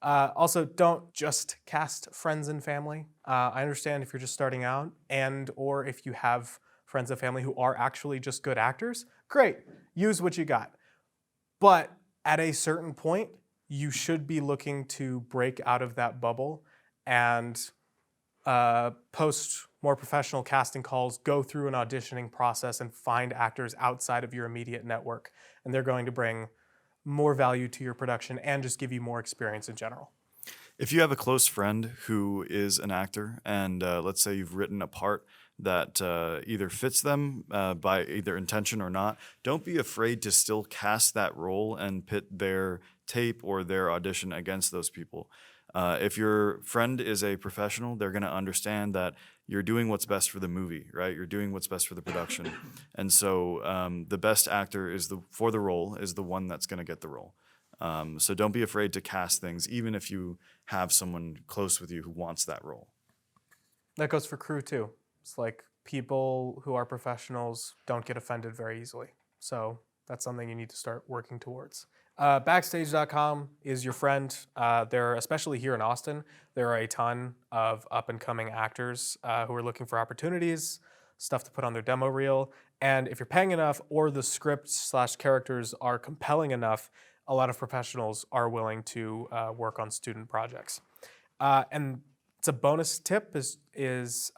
Also, don't just cast friends and family. I understand if you're just starting out, and or if you have friends and family who are actually just good actors, great, use what you got. But at a certain point, you should be looking to break out of that bubble and post more professional casting calls, go through an auditioning process and find actors outside of your immediate network. And they're going to bring more value to your production and just give you more experience in general. If you have a close friend who is an actor and let's say you've written a part that either fits them by either intention or not, don't be afraid to still cast that role and pit their tape or their audition against those people. If your friend is a professional, they're going to understand that you're doing what's best for the movie, right? You're doing what's best for the production. And so the best actor for the role is the one that's going to get the role. So don't be afraid to cast things, even if you have someone close with you who wants that role. That goes for crew too. It's like people who are professionals don't get offended very easily. So that's something you need to start working towards. Backstage.com is your friend. Especially here in Austin, there are a ton of up-and-coming actors who are looking for opportunities, stuff to put on their demo reel. And if you're paying enough or the script/characters are compelling enough, a lot of professionals are willing to work on student projects. And it's a bonus tip is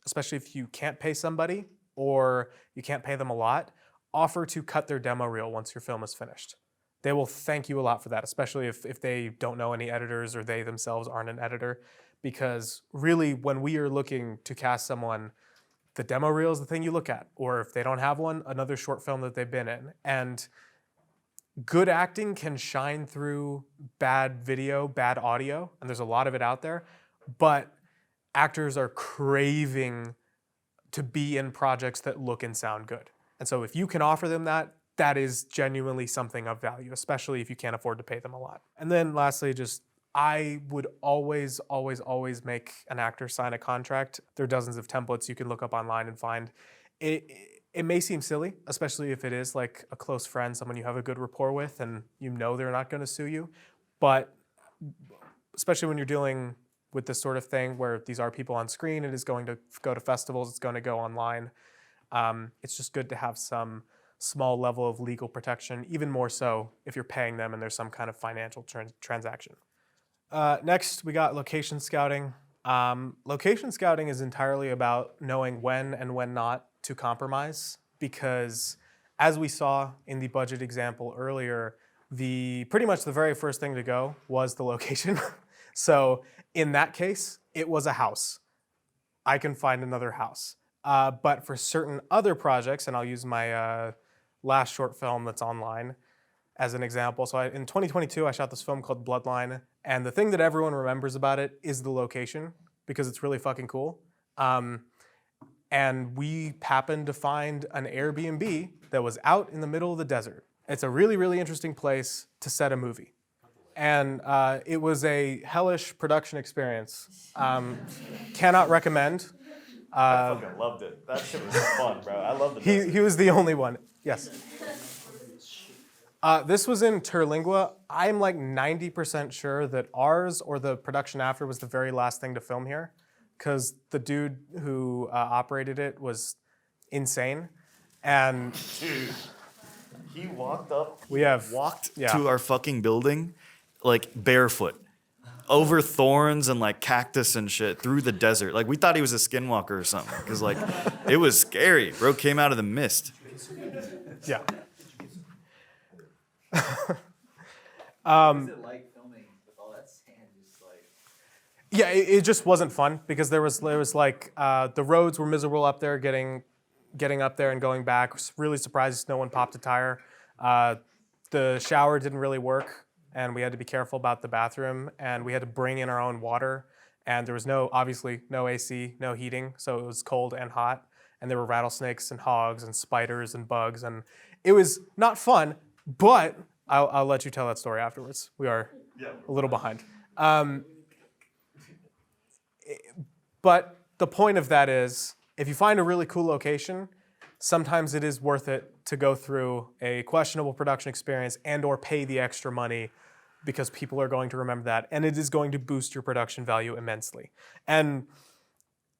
especially if you can't pay somebody or you can't pay them a lot, offer to cut their demo reel once your film is finished. They will thank you a lot for that, especially if they don't know any editors or they themselves aren't an editor. Because really, when we are looking to cast someone, the demo reel is the thing you look at. Or if they don't have one, another short film that they've been in. And good acting can shine through bad video, bad audio, and there's a lot of it out there. But actors are craving to be in projects that look and sound good. And so if you can offer them that, that is genuinely something of value, especially if you can't afford to pay them a lot. And then lastly, just I would always, always, always make an actor sign a contract. There are dozens of templates you can look up online and find. It, it may seem silly, especially if it is like a close friend, someone you have a good rapport with, and you know they're not going to sue you. But especially when you're dealing with this sort of thing where these are people on screen, it is going to go to festivals, it's going to go online. It's just good to have some small level of legal protection, even more so if you're paying them and there's some kind of financial transaction. Next, we got location scouting. Location scouting is entirely about knowing when and when not to compromise, because as we saw in the budget example earlier, pretty much the very first thing to go was the location. So in that case, it was a house. I can find another house. But for certain other projects, and I'll use my last short film that's online as an example. So in 2022, I shot this film called Bloodline, and the thing that everyone remembers about it is the location, because it's really fucking cool. And we happened to find an Airbnb that was out in the middle of the desert. It's a really, really interesting place to set a movie. And it was a hellish production experience. Cannot recommend. I fucking loved it. That shit was fun, bro. I love the He was the only one. Yes. This was in Terlingua. I'm like 90% sure that ours or the production after was the very last thing to film here, because the dude who operated it was insane. And Dude, he walked up. walked to our fucking building like barefoot over thorns and like cactus and shit through the desert. Like we thought he was a skinwalker or something, because like it was scary. Bro came out of the mist. Yeah. What was it like filming with all that sand? Just like Yeah, it just wasn't fun, because there was like the roads were miserable up there, getting up there and going back. Was really surprised no one popped a tire. The shower didn't really work, and we had to be careful about the bathroom, and we had to bring in our own water, and there was obviously no AC, no heating, so it was cold and hot, and there were rattlesnakes and hogs and spiders and bugs, and it was not fun, but I'll let you tell that story afterwards. We are a little behind. But the point of that is, if you find a really cool location, sometimes it is worth it to go through a questionable production experience and or pay the extra money, because people are going to remember that, and it is going to boost your production value immensely. And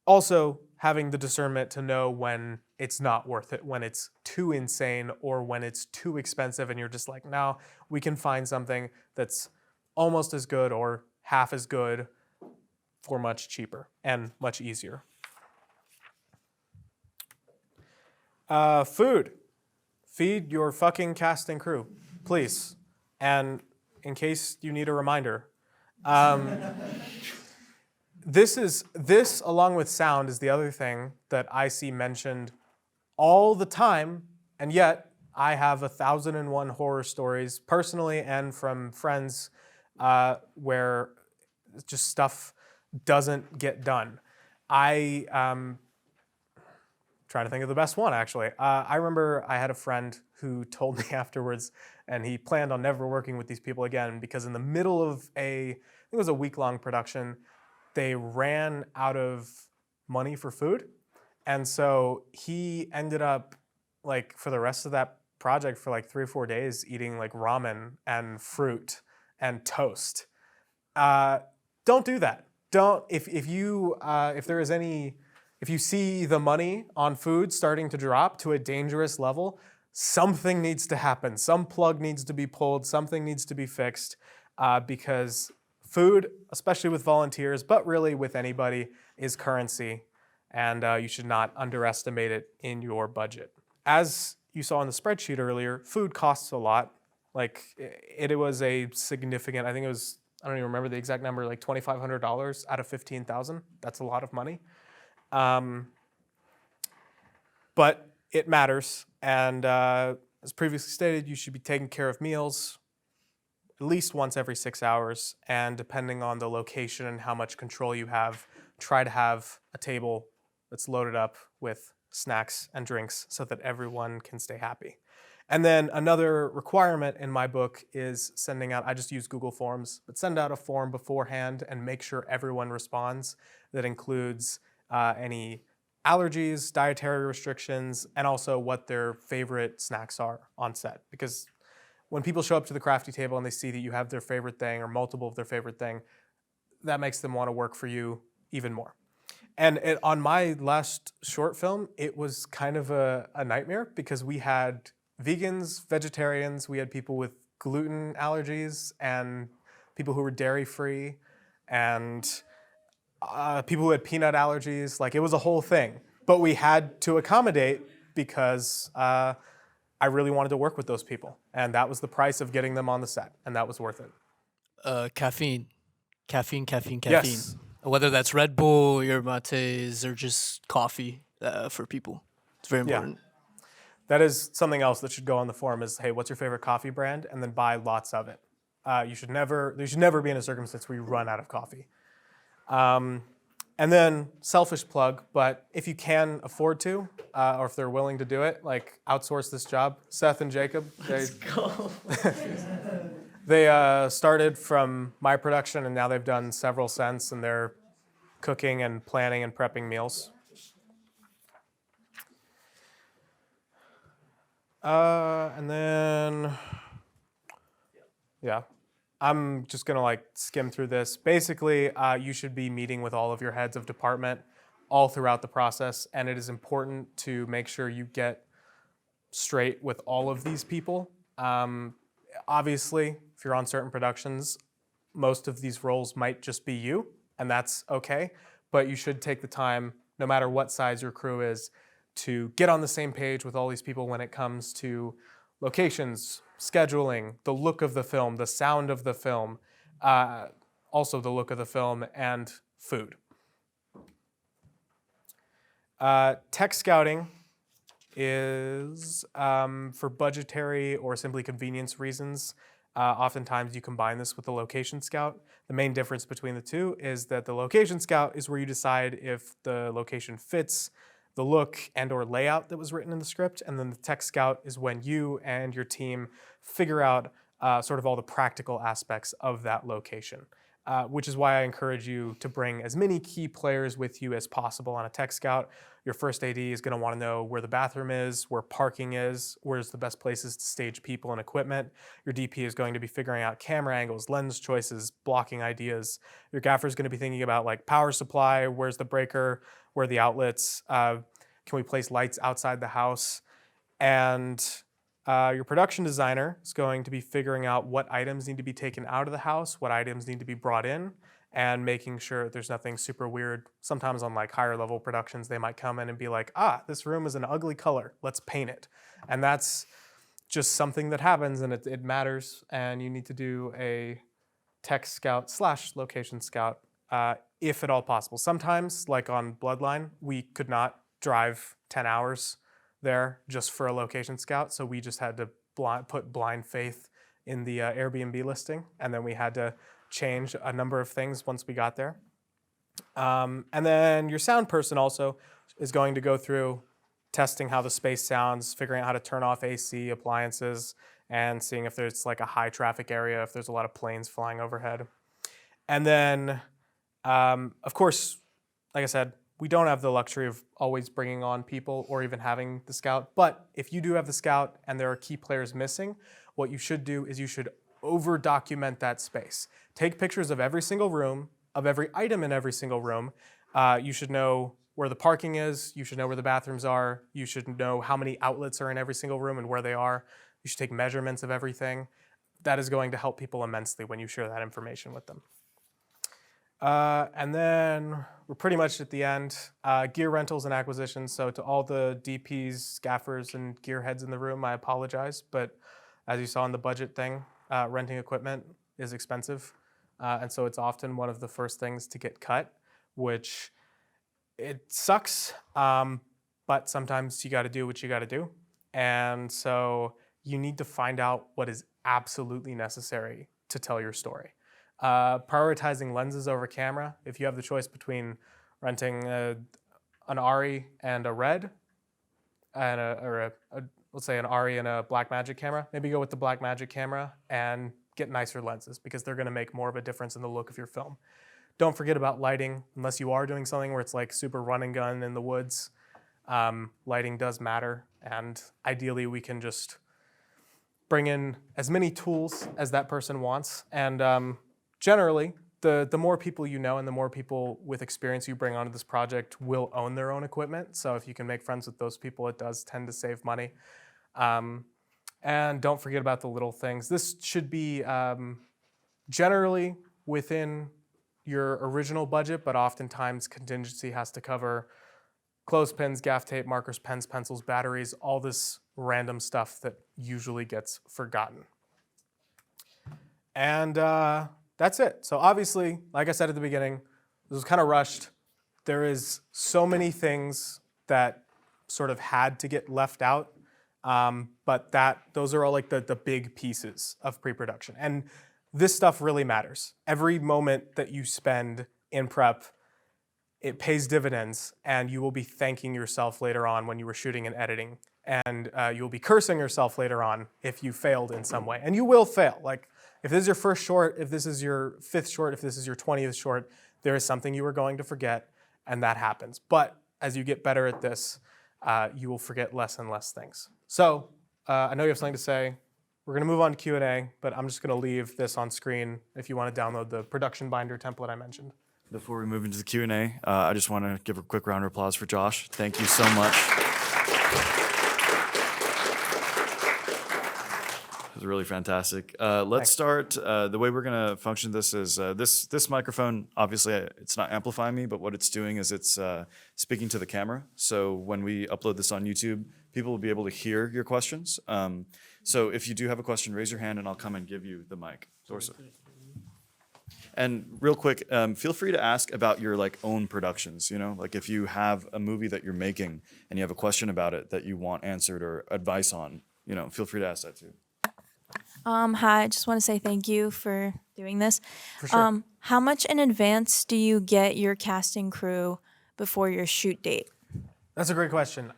also having the discernment to know when it's not worth it, when it's too insane or when it's too expensive and you're just like, no, we can find something that's almost as good or half as good for much cheaper and much easier. Food. Feed your fucking cast and crew, please. And in case you need a reminder, this along with sound is the other thing that I see mentioned all the time, and yet I have 1,001 horror stories personally and from friends where just stuff doesn't get done. Trying to think of the best one, actually. I remember I had a friend who told me afterwards, and he planned on never working with these people again, because in the middle of I think it was a week-long production, they ran out of money for food. And so he ended up, like, for the rest of that project, for like 3 or 4 days, eating like ramen and fruit and toast. Don't do that. If you see the money on food starting to drop to a dangerous level, something needs to happen. Some plug needs to be pulled. Something needs to be fixed, because food, especially with volunteers, but really with anybody, is currency, and you should not underestimate it in your budget. As you saw in the spreadsheet earlier, food costs a lot. Like it was a significant, I think it was, I don't even remember the exact number, like $2,500 out of $15,000. That's a lot of money. But it matters, and as previously stated, you should be taking care of meals at least once every 6 hours, and depending on the location and how much control you have, try to have a table that's loaded up with snacks and drinks so that everyone can stay happy. And then another requirement in my book is sending out, I just use Google Forms, but send out a form beforehand and make sure everyone responds. That includes any allergies, dietary restrictions, and also what their favorite snacks are on set. Because when people show up to the crafty table and they see that you have their favorite thing or multiple of their favorite thing, that makes them want to work for you even more. And on my last short film, it was kind of a nightmare because we had vegans, vegetarians, we had people with gluten allergies and people who were dairy free and people who had peanut allergies. Like, it was a whole thing. But we had to accommodate because I really wanted to work with those people. And that was the price of getting them on the set. And that was worth it. Caffeine. Caffeine. Yes. Whether that's Red Bull, yerba mates, or just coffee for people. It's very important. That is something else that should go on the form is, hey, what's your favorite coffee brand? And then buy lots of it. There should never be in a circumstance where you run out of coffee. And then, selfish plug, but if you can afford to, or if they're willing to do it, like, outsource this job. Seth and Jacob, they started from my production and now they've done several since, and they're cooking and planning and prepping meals. And then, yeah, I'm just gonna like skim through this. Basically, you should be meeting with all of your heads of department all throughout the process, and it is important to make sure you get straight with all of these people. Obviously, if you're on certain productions, most of these roles might just be you, and that's okay, but you should take the time, no matter what size your crew is, to get on the same page with all these people when it comes to locations, scheduling, the look of the film, the sound of the film, also the look of the film, and food. Tech scouting is for budgetary or simply convenience reasons. Oftentimes you combine this with the location scout. The main difference between the two is that the location scout is where you decide if the location fits the look and or layout that was written in the script, and then the tech scout is when you and your team figure out sort of all the practical aspects of that location, which is why I encourage you to bring as many key players with you as possible on a tech scout. Your first AD is going to want to know where the bathroom is, where parking is, where's the best places to stage people and equipment. Your DP is going to be figuring out camera angles, lens choices, blocking ideas. Your gaffer is going to be thinking about like power supply, where's the breaker, where are the outlets, can we place lights outside the house? And your production designer is going to be figuring out what items need to be taken out of the house, what items need to be brought in, and making sure there's nothing super weird. Sometimes on like higher level productions, they might come in and be like, this room is an ugly color, let's paint it. And that's just something that happens, and it matters, and you need to do a tech scout / location scout if at all possible. Sometimes, like on Bloodline, we could not drive 10 hours there just for a location scout, so we just had to put blind faith in the Airbnb listing, and then we had to change a number of things once we got there. And then your sound person also is going to go through testing how the space sounds, figuring out how to turn off AC appliances, and seeing if there's like a high traffic area, if there's a lot of planes flying overhead. And then, of course, like I said, we don't have the luxury of always bringing on people or even having the scout. But if you do have the scout and there are key players missing, what you should do is you should over-document that space. Take pictures of every single room, of every item in every single room. You should know where the parking is. You should know where the bathrooms are. You should know how many outlets are in every single room and where they are. You should take measurements of everything. That is going to help people immensely when you share that information with them. And then we're pretty much at the end. Gear rentals and acquisitions. So to all the DPs, gaffers, and gearheads in the room, I apologize. But as you saw in the budget thing, renting equipment is expensive. And so it's often one of the first things to get cut, which it sucks. But sometimes you got to do what you got to do. And so you need to find out what is absolutely necessary to tell your story. Prioritizing lenses over camera. If you have the choice between renting an ARRI and a RED, and let's say an Arri and a Blackmagic camera, maybe go with the Blackmagic camera and get nicer lenses because they're going to make more of a difference in the look of your film. Don't forget about lighting, unless you are doing something where it's like super run and gun in the woods. Lighting does matter, and ideally we can just bring in as many tools as that person wants. And generally, the more people you know and the more people with experience you bring onto this project will own their own equipment. So if you can make friends with those people, it does tend to save money. And don't forget about the little things. This should be generally within your original budget, but oftentimes contingency has to cover clothespins, gaff tape, markers, pens, pencils, batteries, all this random stuff that usually gets forgotten. And that's it. So obviously, like I said at the beginning, this was kind of rushed. There is so many things that sort of had to get left out, but those are all like the big pieces of pre-production. And this stuff really matters. Every moment that you spend in prep, it pays dividends, and you will be thanking yourself later on when you were shooting and editing. And you'll be cursing yourself later on if you failed in some way. And you will fail. Like, if this is your first short, if this is your 5th short, if this is your 20th short, there is something you are going to forget, and that happens. But as you get better at this, you will forget less and less things. So I know you have something to say. We're going to move on to Q&A, but I'm just going to leave this on screen if you want to download the production binder template I mentioned. Before we move into the Q&A, I just want to give a quick round of applause for Josh. Thank you so much. It was really fantastic. Let's start. The way we're going to function this is this microphone, obviously, it's not amplifying me, but what it's doing is it's speaking to the camera. So when we upload this on YouTube, people will be able to hear your questions. So if you do have a question, raise your hand and I'll come and give you the mic. Dorsa. And real quick, feel free to ask about your own productions. Like if you have a movie that you're making and you have a question about it that you want answered or advice on, feel free to ask that too. Hi, I just want to say thank you for doing this. For sure. How much in advance do you get your casting crew before your shoot date? That's a great question.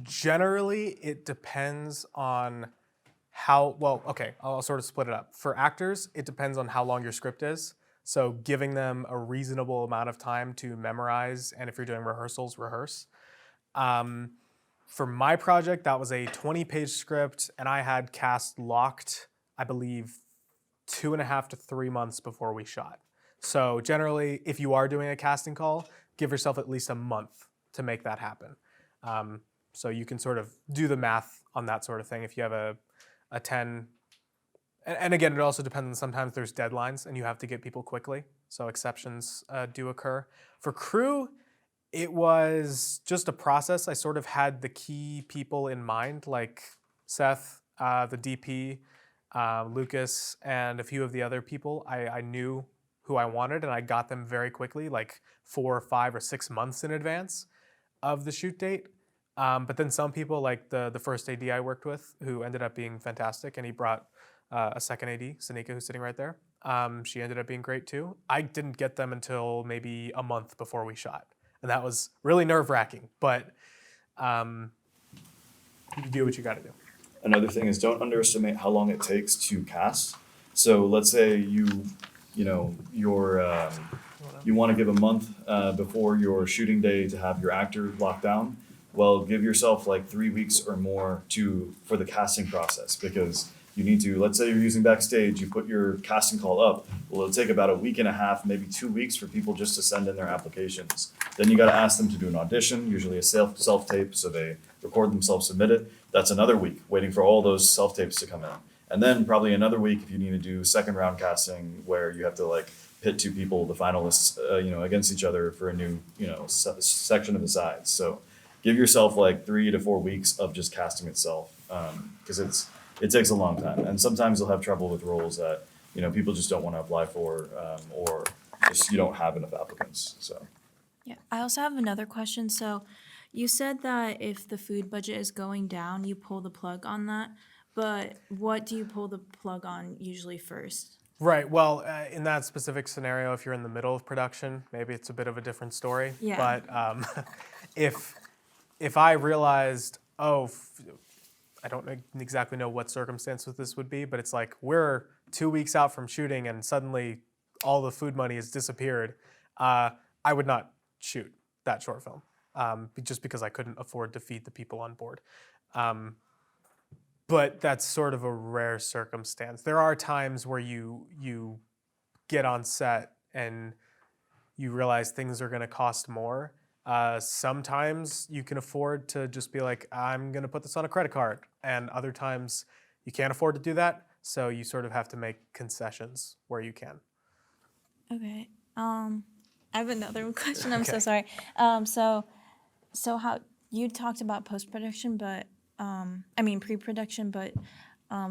Generally, it depends on I'll sort of split it up. For actors, it depends on how long your script is. So giving them a reasonable amount of time to memorize, and if you're doing rehearsals, rehearse. For my project, that was a 20-page script, and I had cast locked, I believe, 2.5 to 3 months before we shot. So generally, if you are doing a casting call, give yourself at least a month to make that happen. So you can sort of do the math on that sort of thing. If you have a 10, and again, it also depends on sometimes there's deadlines and you have to get people quickly. So exceptions do occur. For crew, it was just a process. I sort of had the key people in mind, like Seth, the DP, Lucas, and a few of the other people. I knew who I wanted and I got them very quickly, like 4 or 5 or 6 months in advance of the shoot date. But then some people, like the first AD I worked with, who ended up being fantastic, and he brought a second AD, Sanika, who's sitting right there. She ended up being great too. I didn't get them until maybe a month before we shot. And that was really nerve-wracking, but you do what you gotta do. Another thing is don't underestimate how long it takes to cast. So let's say you want to give a month before your shooting day to have your actor locked down. Well, give yourself 3 weeks or more for the casting process, because you need to, let's say you're using Backstage, you put your casting call up. Well, it'll take about a week and a half, maybe 2 weeks for people just to send in their applications. Then you got to ask them to do an audition, usually a self-tape, so they record themselves, submit it. That's another week waiting for all those self-tapes to come in. And then probably another week if you need to do second round casting, where you have to pit 2 people, the finalists, against each other for a new, section of the sides. So give yourself 3 to 4 weeks of just casting itself, because it takes a long time. And sometimes you'll have trouble with roles that, people just don't want to apply for, or just you don't have enough applicants. So. Yeah, I also have another question. So you said that if the food budget is going down, you pull the plug on that. But what do you pull the plug on usually first? Right. Well, in that specific scenario, if you're in the middle of production, maybe it's a bit of a different story. Yeah. But if I realized oh, I don't exactly know what circumstances this would be, but it's like we're 2 weeks out from shooting and suddenly all the food money has disappeared. I would not shoot that short film just because I couldn't afford to feed the people on board. But that's sort of a rare circumstance. There are times where you get on set and you realize things are going to cost more. Sometimes you can afford to just be like, I'm going to put this on a credit card. And other times you can't afford to do that. So you sort of have to make concessions where you can. Okay. I have another question. I'm so Okay. sorry. So how you talked about post-production, but I mean pre-production, but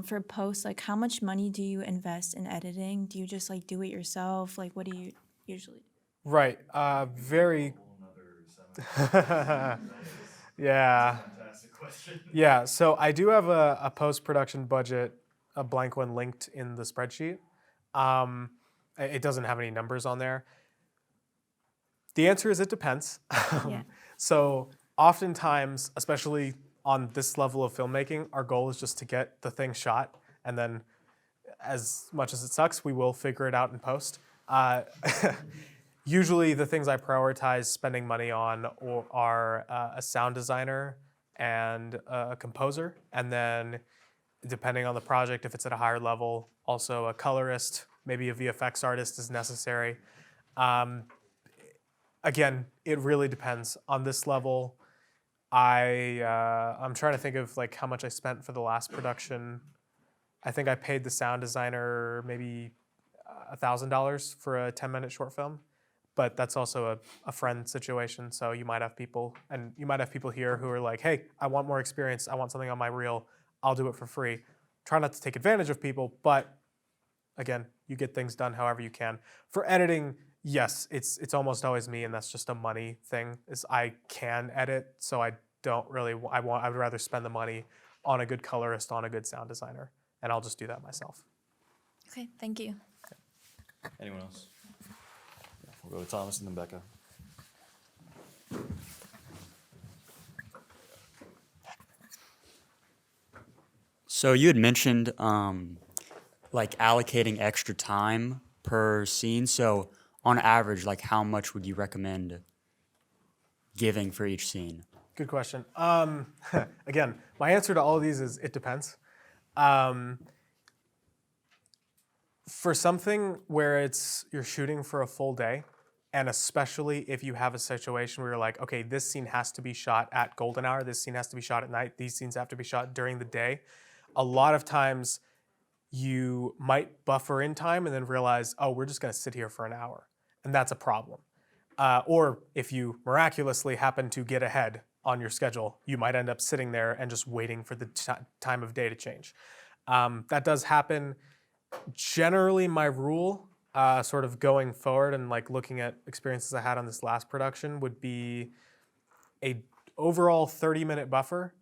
for post, like how much money do you invest in editing? Do you just like do it yourself? Like what do you usually do? Right. Very. Yeah. Fantastic question. Yeah. So I do have a post production budget, a blank one linked in the spreadsheet. It doesn't have any numbers on there. The answer is it depends. Yeah. So oftentimes, especially on this level of filmmaking, our goal is just to get the thing shot, and then as much as it sucks, we will figure it out in post. Usually the things I prioritize spending money on are a sound designer and a composer, and then depending on the project, if it's at a higher level, also a colorist, maybe a VFX artist is necessary. Again, it really depends. On this level, I'm trying to think of like how much I spent for the last production. I think I paid the sound designer maybe $1,000 for a 10-minute short film, but that's also a friend situation. So you might have people, and you might have people here who are like, hey, I want more experience. I want something on my reel. I'll do it for free. Try not to take advantage of people, but again, you get things done however you can. For editing, yes, it's almost always me, and that's just a money thing. Is I can edit, so I don't really. I would rather spend the money on a good colorist, on a good sound designer, and I'll just do that myself. Okay, thank you. Anyone else? We'll go to Thomas and then Becca. So you had mentioned like allocating extra time per scene. So on average, like how much would you recommend giving for each scene? Good question. Again, my answer to all of these is it depends. For something where you're shooting for a full day, and especially if you have a situation where you're like, okay, this scene has to be shot at golden hour, this scene has to be shot at night, these scenes have to be shot during the day, a lot of times you might buffer in time and then realize, oh, we're just going to sit here for an hour, and that's a problem. Or if you miraculously happen to get ahead on your schedule, you might end up sitting there and just waiting for the time of day to change. That does happen. Generally, my rule, sort of going forward and like looking at experiences I had on this last production, would be a overall 30-minute buffer.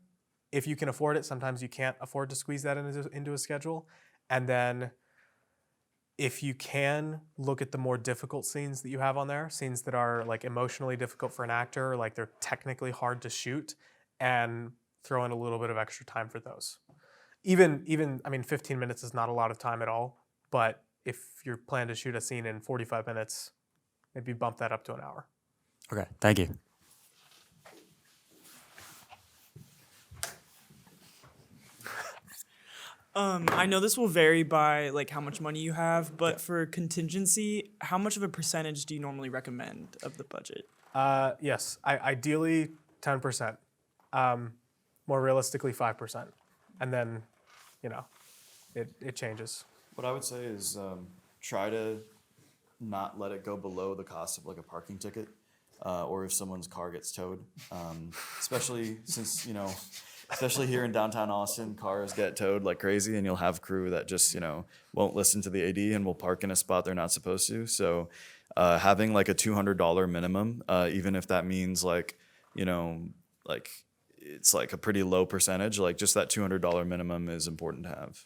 If you can afford it, sometimes you can't afford to squeeze that into a schedule. And then if you can, look at the more difficult scenes that you have on there, scenes that are like emotionally difficult for an actor, or like they're technically hard to shoot, and throw in a little bit of extra time for those. Even I mean, 15 minutes is not a lot of time at all, but if you're planning to shoot a scene in 45 minutes, maybe bump that up to an hour. Okay, thank you. I know this will vary by like how much money you have, but for contingency, how much of a percentage do you normally recommend of the budget? Yes, ideally 10%. More realistically 5%. And then, it changes. What I would say is try to not let it go below the cost of like a parking ticket or if someone's car gets towed. Especially since, especially here in downtown Austin, cars get towed like crazy, and you'll have crew that just, won't listen to the AD and will park in a spot they're not supposed to. So having like a $200 minimum, even if that means like, like it's like a pretty low percentage, like just that $200 minimum is important to have.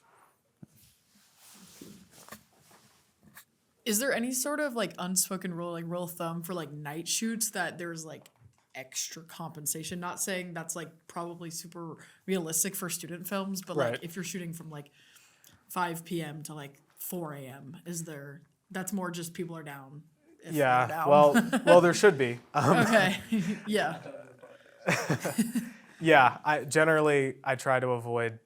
Is there any sort of like unspoken rule, like rule of thumb for like night shoots that there's like extra compensation? Not saying that's like probably super realistic for student films, but Right. like if you're shooting from like 5 p.m. to like 4 a.m., that's more just people are down. If they're Yeah. down. Well, there should be. Okay. Yeah. Yeah. I try to avoid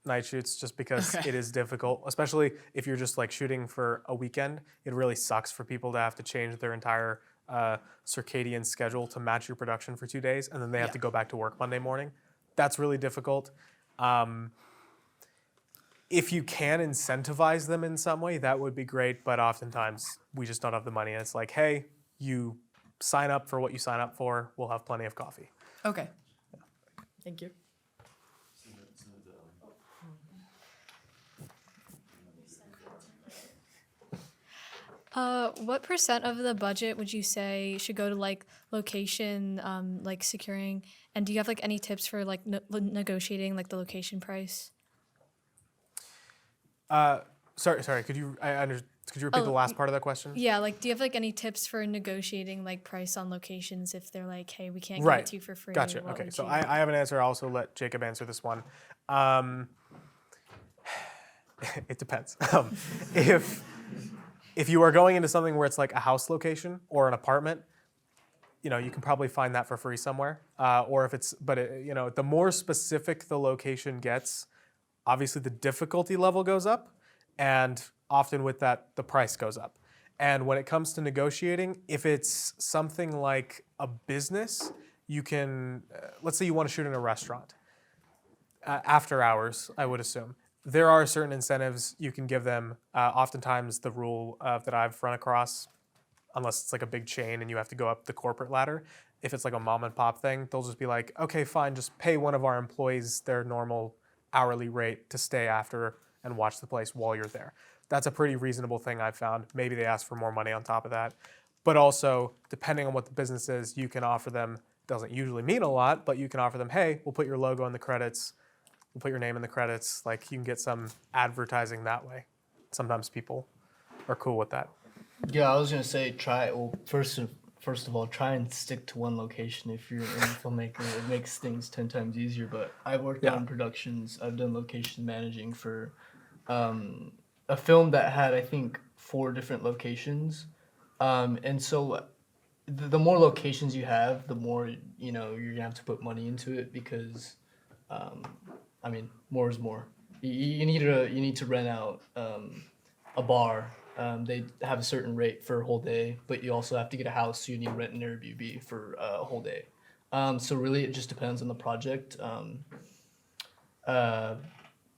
night shoots just because Okay. it is difficult, especially if you're just like shooting for a weekend. It really sucks for people to have to change their entire circadian schedule to match your production for 2 days, and then they have Yeah. to go back to work Monday morning. That's really difficult. If you can incentivize them in some way, that would be great, but oftentimes we just don't have the money, and it's like, hey, you sign up for what you sign up for, we'll have plenty of coffee. Okay. Thank you. What percent of the budget would you say should go to like location, like securing? And do you have like any tips for like negotiating like the location price? Sorry. Could you repeat the last part of that question? Yeah, like do you have like any tips for negotiating like price on locations if they're like, hey, we can't give Right. it to you for free? Gotcha. what Okay. would So you- I have an answer. I'll also let Jacob answer this one. It depends. If you are going into something where it's like a house location or an apartment, you can probably find that for free somewhere. Or if it's, the more specific the location gets, obviously the difficulty level goes up, and often with that, the price goes up. And when it comes to negotiating, if it's something like a business, you can, let's say you want to shoot in a restaurant, after hours, I would assume. There are certain incentives you can give them. Oftentimes the rule that I've run across, unless it's like a big chain and you have to go up the corporate ladder, if it's like a mom and pop thing, they'll just be like, okay, fine, just pay one of our employees their normal hourly rate to stay after and watch the place while you're there. That's a pretty reasonable thing I've found. Maybe they ask for more money on top of that. But also, depending on what the business is, you can offer them, doesn't usually mean a lot, but you can offer them, hey, we'll put your logo in the credits, we'll put your name in the credits. Like, you can get some advertising that way. Sometimes people are cool with that. Yeah, I was gonna say first of all, try and stick to one location if you're in filmmaking. It makes things 10 times easier. But I've worked on productions. I've done location managing for a film that had, I think, 4 different locations. And so the more locations you have, the more you're gonna have to put money into it because, more is more. You need to rent out a bar. They have a certain rate for a whole day, but you also have to get a house, so you need to rent an Airbnb for a whole day. So really, it just depends on the project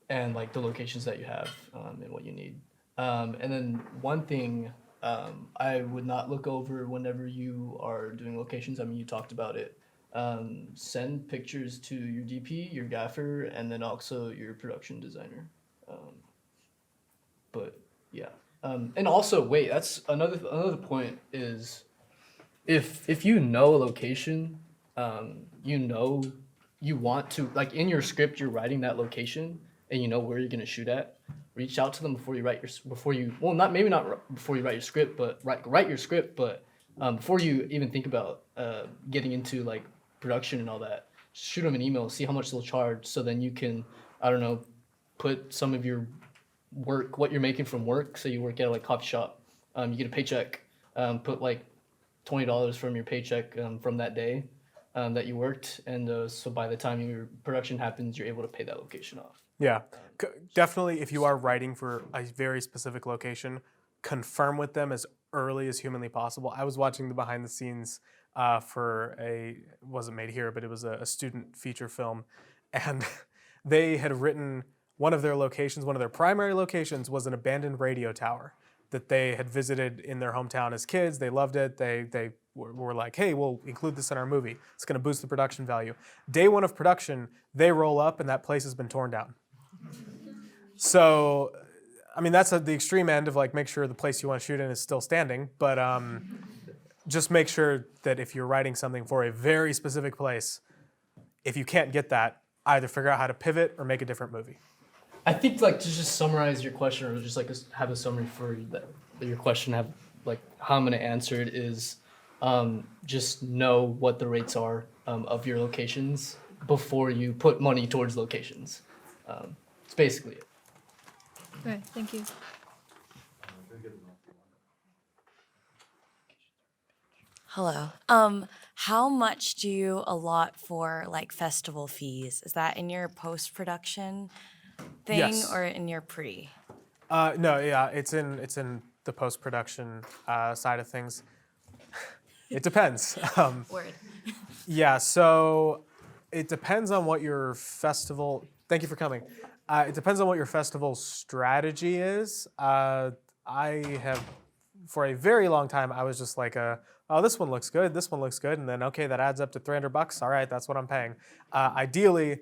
and like the locations that you have and what you need. And then one thing I would not look over whenever you are doing locations. You talked about it. Send pictures to your DP, your gaffer, and then also your production designer. But yeah. And also, wait, that's another point is if you know a location, you want to, like in your script, you're writing that location and you know where you're going to shoot at, reach out to them before you write not before you write your script, but write your script, but before you even think about getting into like production and all that, shoot them an email, see how much they'll charge, so then you can, I don't know, put some of your work, what you're making from work. So you work at like coffee shop, you get a paycheck, put like $20 from your paycheck from that day that you worked, and so by the time your production happens, you're able to pay that location off. Yeah, definitely. If you are writing for a very specific location, confirm with them as early as humanly possible. I was watching the behind the scenes for it wasn't made here, but it was a student feature film, and they had written one of their primary locations was an abandoned radio tower that they had visited in their hometown as kids. They loved it. They were like, hey, we'll include this in our movie. It's going to boost the production value. Day 1 of production, they roll up and that place has been torn down. So, that's at the extreme end of like make sure the place you want to shoot in is still standing, but just make sure that if you're writing something for a very specific place, if you can't get that, either figure out how to pivot or make a different movie. I think like to just summarize your question, or just like have a summary for your question, have like how I'm going to answer it is, just know what the rates are of your locations before you put money towards locations. It's basically it. Okay, thank you. Hello. How much do you allot for like festival fees? Is that in your post-production thing Yes. or in your pre? No, yeah, it's in the post-production side of things. It depends. Word. Yeah, so it depends on what your festival. Thank you for coming. It depends on what your festival strategy is. I have, for a very long time, I was just like, oh, this one looks good, this one looks good, and then okay, that adds up to $300. All right, that's what I'm paying. Ideally,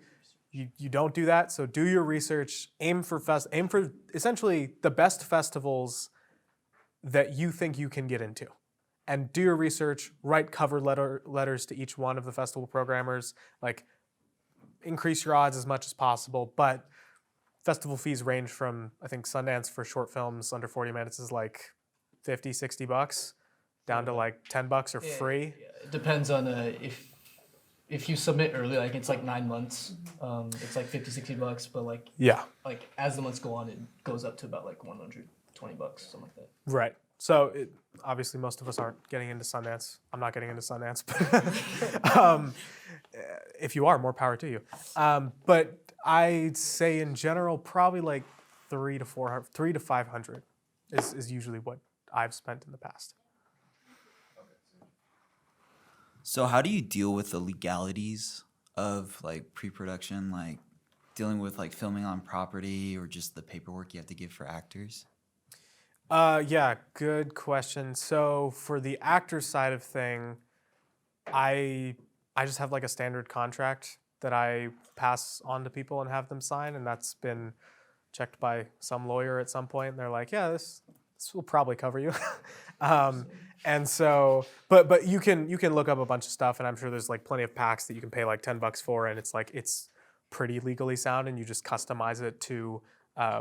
you don't do that. So do your research. Aim for essentially the best festivals that you think you can get into, and do your research. Write cover letters to each one of the festival programmers. Like, increase your odds as much as possible. But festival fees range from, I think Sundance for short films under 40 minutes is like $50-$60, down to like $10 or free. Yeah, it depends on if you submit early, like it's like 9 months. It's like $50-$60, but like Yeah. like as the months go on, it goes up to about like $120, something like that. Right. So obviously most of us aren't getting into Sundance. I'm not getting into Sundance, but if you are, more power to you. But I'd say in general, probably like $300 to $500 is usually what I've spent in the past. So how do you deal with the legalities of like pre-production, like dealing with like filming on property or just the paperwork you have to give for actors? Yeah, good question. So for the actor side of thing, I just have like a standard contract that I pass on to people and have them sign, and that's been checked by some lawyer at some point. And they're like, yeah, this will probably cover you. And so, but you can look up a bunch of stuff, and I'm sure there's like plenty of packs that you can pay like $10 for, and it's pretty legally sound, and you just customize it to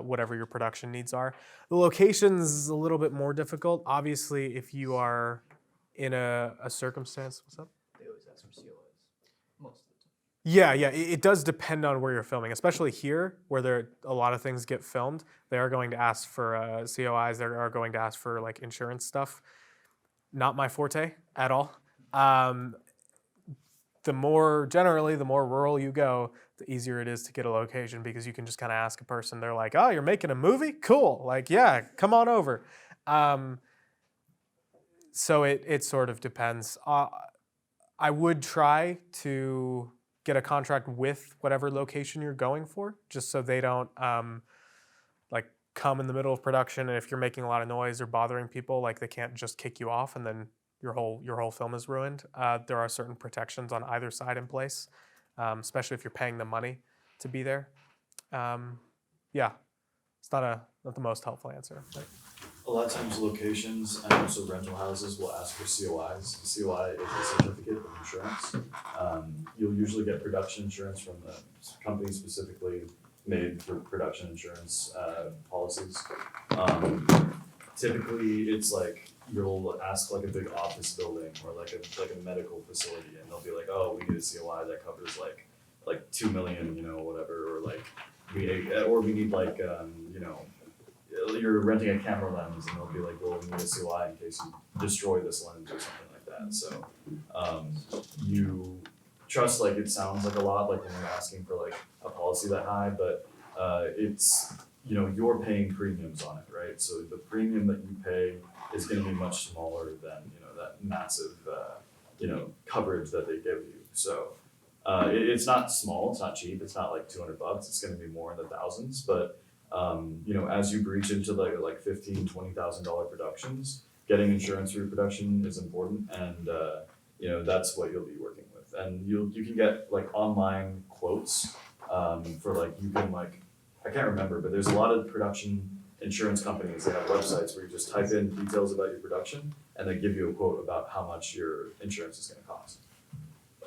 whatever your production needs are. The locations is a little bit more difficult. Obviously, if you are in a circumstance, what's up? They always ask for COIs most of the time. Yeah, it does depend on where you're filming, especially here where a lot of things get filmed. They are going to ask for COIs. They are going to ask for like insurance stuff. Not my forte at all. The more rural you go, the easier it is to get a location, because you can just kind of ask a person. They're like, oh, you're making a movie? Cool. Like, yeah, come on over. So it sort of depends. I would try to get a contract with whatever location you're going for, just so they don't like come in the middle of production, and if you're making a lot of noise or bothering people, like they can't just kick you off and then your whole film is ruined. There are certain protections on either side in place, especially if you're paying them money to be there. Yeah, it's not the most helpful answer. But. A lot of times locations and also rental houses will ask for COIs. The COI is a certificate of insurance. You'll usually get production insurance from the company specifically made for production insurance policies. Typically it's like you'll ask like a big office building or like a medical facility, and they'll be like, oh, we need a COI that covers like 2 million, whatever, or like we need like you're renting a camera lens, and they'll be like, well, we need a COI in case you destroy this lens or something like that. So you trust, like it sounds like a lot, like when you're asking for like a policy that high, but it's, you're paying premiums on it, right? So the premium that you pay is gonna be much smaller than, that massive, coverage that they give you. So it's not small, it's not cheap, it's not like $200, it's gonna be more in the thousands, but as you breach into like $15,000, $20,000 productions, getting insurance for your production is important, and that's what you'll be working with. And you can get like online quotes for like, you can like, I can't remember, but there's a lot of production insurance companies that have websites where you just type in details about your production and they give you a quote about how much your insurance is going to cost.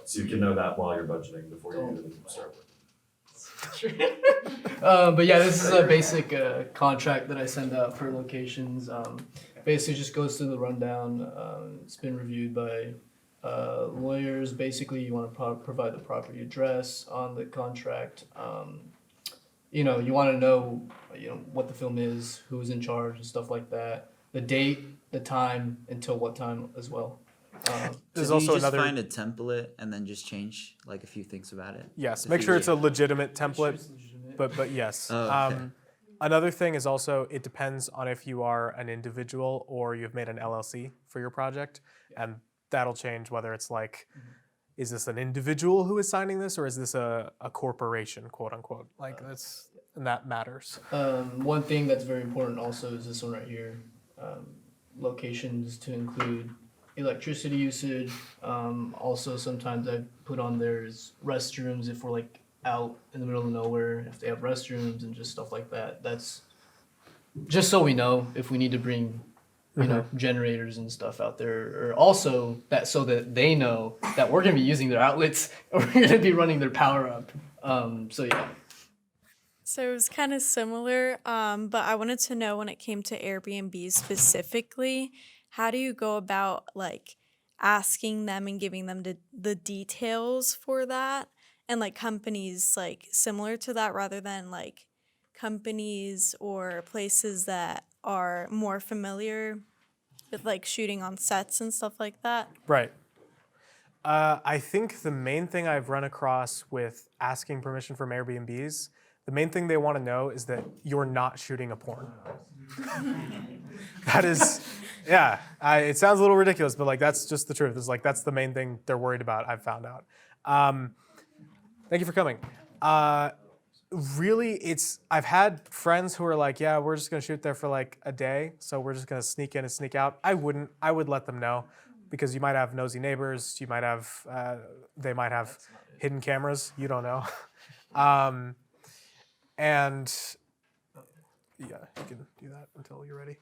So you can know that while you're budgeting before you even start working. But yeah, this is a basic contract that I send out for locations. basically just goes through the rundown. It's been reviewed by lawyers. Basically, you want to provide the property address on the contract. You know, you want to know, what the film is, who's in charge, and stuff like that. The date, the time, until what time as well. There's So do also you just another. find a template and then just change like a few things about it? Yes, to make sure fit it's a legitimate template. It's legitimate. But yes. Oh, okay. Another thing is also it depends on if you are an individual or you've made an LLC for your project, and that'll change whether it's like, is this an individual who is signing this or is this a corporation, quote unquote? Like that's and that matters. One thing that's very important also is this one right here. Locations to include electricity usage. Also, sometimes I put on there is restrooms if we're like out in the middle of nowhere, if they have restrooms and just stuff like that. That's just so we know if we need to bring, generators and stuff out there, or also that so that they know that we're gonna be using their outlets or we're gonna be running their power up. So yeah. So it was kind of similar, but I wanted to know when it came to Airbnb specifically, how do you go about like asking them and giving them the details for that? And like companies like similar to that rather than like companies or places that are more familiar with like shooting on sets and stuff like that? Right. I think the main thing I've run across with asking permission from Airbnbs, the main thing they want to know is that you're not shooting a porn. That is, yeah, it sounds a little ridiculous, but like that's just the truth. It's like that's the main thing they're worried about, I've found out. Thank you for coming. Really, I've had friends who are like, yeah, we're just gonna shoot there for like a day, so we're just gonna sneak in and sneak out. I would let them know, because you might have nosy neighbors, you might have, they might have hidden cameras, you don't know. And yeah, you can do that until you're ready.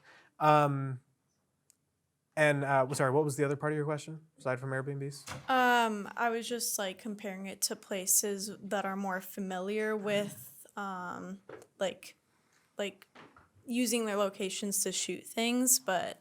Sorry, what was the other part of your question, aside from Airbnbs? I was just like comparing it to places that are more familiar with like using their locations to shoot things, but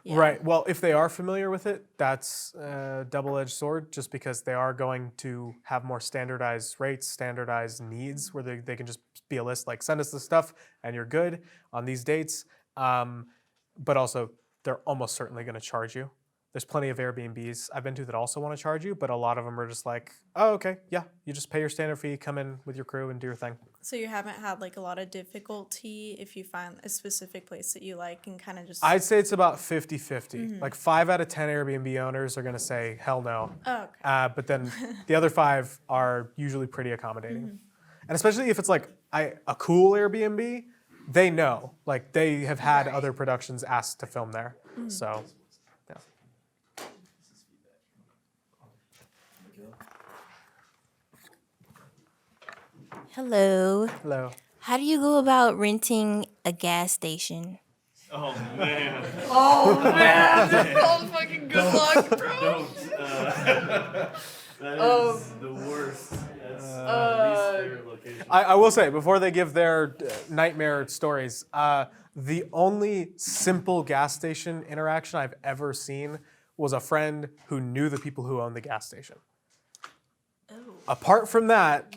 yeah. Right. Well, if they are familiar with it, that's a double-edged sword, just because they are going to have more standardized rates, standardized needs, where they can just be a list like, send us the stuff and you're good on these dates. But also, they're almost certainly going to charge you. There's plenty of Airbnbs I've been to that also want to charge you, but a lot of them are just like, oh, okay, yeah, you just pay your standard fee, come in with your crew and do your thing. So you haven't had like a lot of difficulty if you find a specific place that you like and kind of just... I'd say it's about 50-50. Like 5 out of 10 Airbnb owners are going to say, hell no. Oh, okay. But then the other 5 are usually pretty accommodating. And especially if it's like a cool Airbnb, they know. Like they have had other productions asked to film there. So, yeah. Hello. Hello. How do you go about renting a gas station? Oh man. Oh man! Oh fucking good luck, bro. Don't. That is the worst. That's my least favorite location. I will say, before they give their nightmare stories, the only simple gas station interaction I've ever seen was a friend who knew the people who owned the gas station. Apart from that,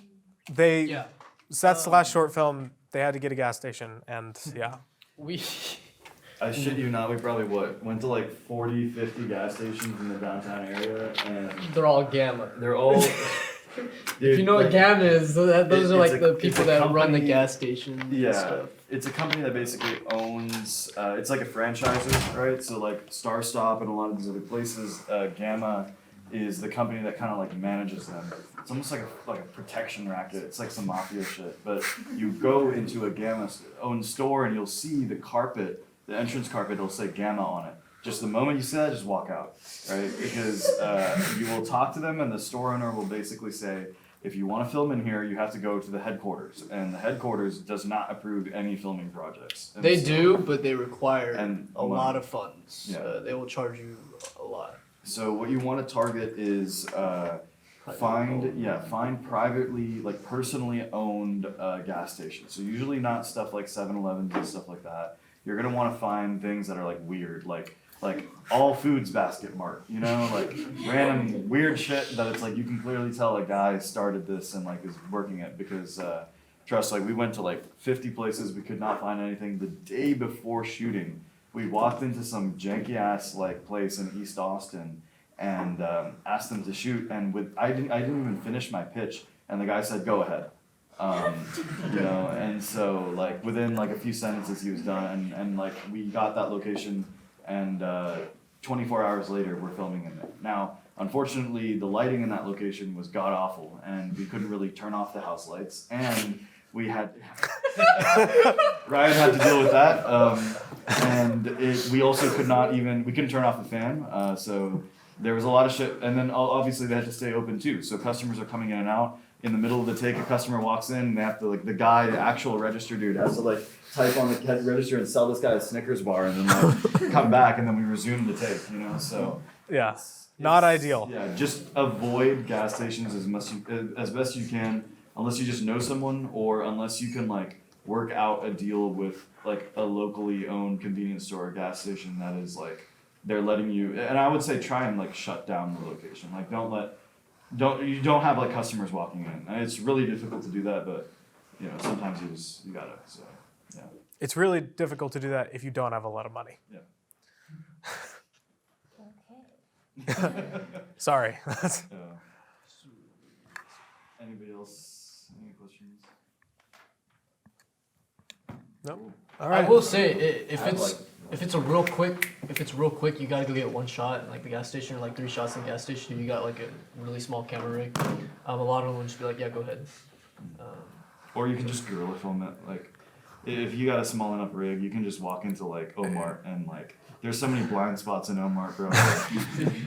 sets the last short film, they had to get a gas station, and yeah. I shit you not, we probably went to like 40, 50 gas stations in the downtown area, and They're all Gamma. they're all. If you know what Gamma is, those are like the people that run the company- gas stations and Yeah, stuff. it's a company that basically owns. It's like a franchisor, right? So like Star Stop and a lot of these other places, Gamma is the company that kind of like manages them. It's almost like a protection racket. It's like some mafia shit. But you go into a Gamma owned store and you'll see the carpet, the entrance carpet. It'll say Gamma on it. Just the moment you see that, just walk out, right? Because you will talk to them, and the store owner will basically say, if you want to film in here, you have to go to the headquarters, and the headquarters does not approve any filming projects. And They so- do, but they require a money. lot of funds. Yeah. They will charge you a lot. So what you want to target is find privately, like personally owned gas stations. So usually not stuff like 7-Elevens and stuff like that. you're gonna want to find things that are like weird, like all foods basket mart, you know, like random weird shit that it's like you can clearly tell a guy started this and like is working it because trust, like we went to like 50 places, we could not find anything. The day before shooting, we walked into some janky ass like place in East Austin and asked them to shoot, and I didn't even finish my pitch, and the guy said go ahead. You know, and so like within like a few sentences he was done, and like we got that location, and 24 hours later we're filming in there. Now, unfortunately, the lighting in that location was god awful, and we couldn't really turn off the house lights, and we had Ryan had to deal with that, and we also we couldn't turn off the fan, so there was a lot of shit, and then obviously they had to stay open too, so customers are coming in and out. In the middle of the take, a customer walks in, and they have to like the actual register dude has to like type on the register and sell this guy a Snickers bar, and then like come back, and then we resume the take. You know, so yeah, not ideal. Yeah, just avoid gas stations as best you can, unless you just know someone, or unless you can like work out a deal with like a locally owned convenience store or gas station that is like they're letting you. And I would say try and like shut down the location. Like you don't have like customers walking in. And it's really difficult to do that, but you know sometimes you gotta. So yeah. It's really difficult to do that if you don't have a lot of money. Yeah. Sorry. Anybody else? Any questions? Nope. All right. I will say if it's real quick, you gotta go get one shot in like the gas station, or like 3 shots in the gas station. If you got like a really small camera rig, a lot of them will just be like, yeah, go ahead. Or you can just guerrilla film it. Like, if you got a small enough rig, you can just walk into like Omart and like, there's so many blind spots in Omart, bro.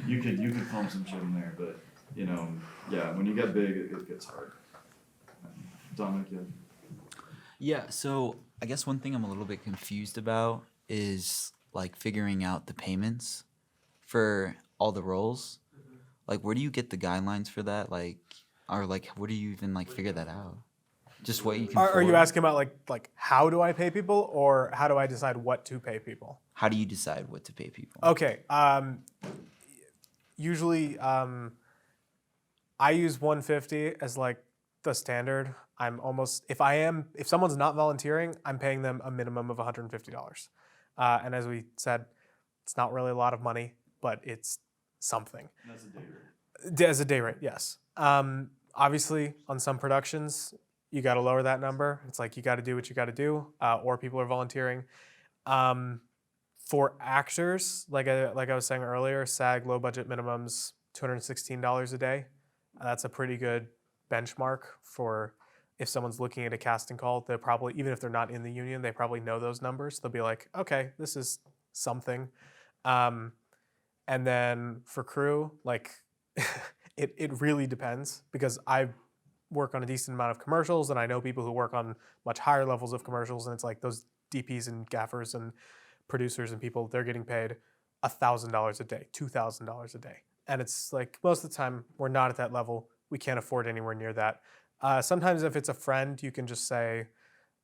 you could film some shit in there, but you know, yeah, when you get big, it gets hard. Dominic, yeah. Yeah, so I guess one thing I'm a little bit confused about is like figuring out the payments for all the roles. Like, where do you get the guidelines for that? Like, or like, where do you even like figure that out? Just what you can. Are you asking about like how do I pay people, or how do I decide what to pay people? How do you decide what to pay people? Okay. Usually, I use 150 as like the standard. If someone's not volunteering, I'm paying them a minimum of $150. And as we said, it's not really a lot of money, but it's something. That's a day rate. As a day rate, yes. Obviously, on some productions, you got to lower that number. It's like you got to do what you got to do, or people are volunteering. For actors, like I was saying earlier, SAG low budget minimums $216 a day. That's a pretty good benchmark for if someone's looking at a casting call. They'll probably, even if they're not in the union, they probably know those numbers. They'll be like, okay, this is something. And then for crew, like it really depends, because I work on a decent amount of commercials, and I know people who work on much higher levels of commercials, and it's like those DPs and gaffers and producers and people, they're getting paid $1,000 a day, $2,000 a day. And it's like most of the time we're not at that level. We can't afford anywhere near that. Sometimes if it's a friend, you can just say,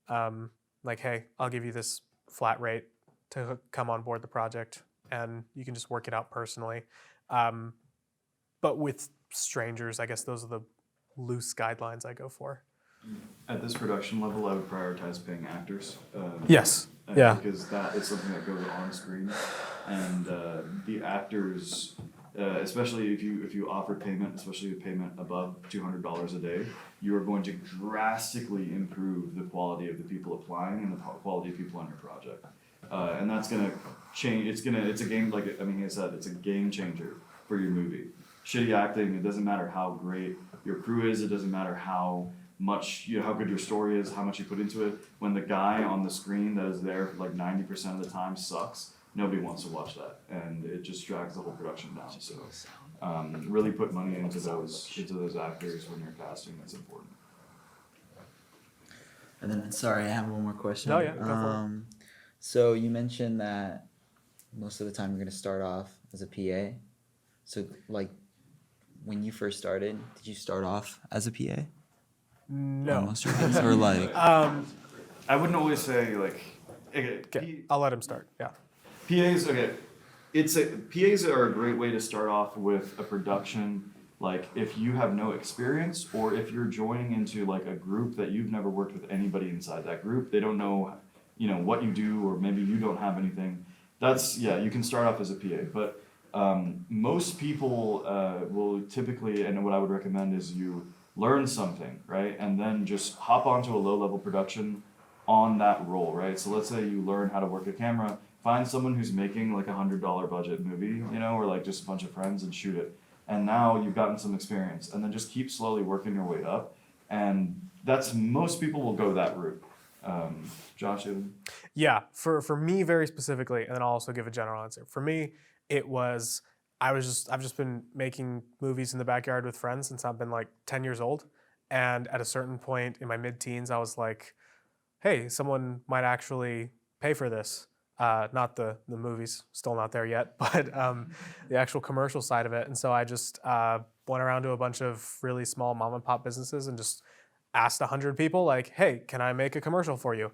like, hey, I'll give you this flat rate to come on board the project, and you can just work it out personally. But with strangers, I guess those are the loose guidelines I go for. At this production level, I would prioritize paying actors. Yes. Yeah. Because that is something that goes on screen, and the actors, especially if you offer payment, especially a payment above $200 a day, you are going to drastically improve the quality of the people applying and the quality of people on your project, and that's gonna change. It's a game, like I said, it's a game changer for your movie. Shitty acting, it doesn't matter how great your crew is, it doesn't matter how much, how good your story is, how much you put into it. When the guy on the screen that is there for like 90% of the time sucks, nobody wants to watch that, and it just drags the whole production down. So, really put money into those actors when you're casting. That's important. And then, sorry, I have one more question. Oh yeah, go for it. So you mentioned that most of the time you're going to start off as a PA. So like, when you first started, did you start off as a PA? No. Most or like. I wouldn't always say like Okay, Okay, I'll let him start. Yeah. PAs, okay. PAs are a great way to start off with a production. Like if you have no experience, or if you're joining into like a group that you've never worked with anybody inside that group, they don't know, what you do, or maybe you don't have anything. You can start off as a PA, but most people will typically, and what I would recommend is you learn something, right? And then just hop onto a low level production on that role, right? So let's say you learn how to work a camera, find someone who's making like $100 budget movie, or like just a bunch of friends and shoot it. And now you've gotten some experience, and then just keep slowly working your way up. And most people will go that route. Josh, Yeah, for me very specifically, and then I'll also give a general answer. For me, it was I've just been making movies in the backyard with friends since I've been like 10 years old. And at a certain point in my mid-teens, I was like, hey, someone might actually pay for this. Not the movies, still not there yet, but the actual commercial side of it. And so I just went around to a bunch of really small mom and pop businesses and just asked 100 people, like, hey, can I make a commercial for you?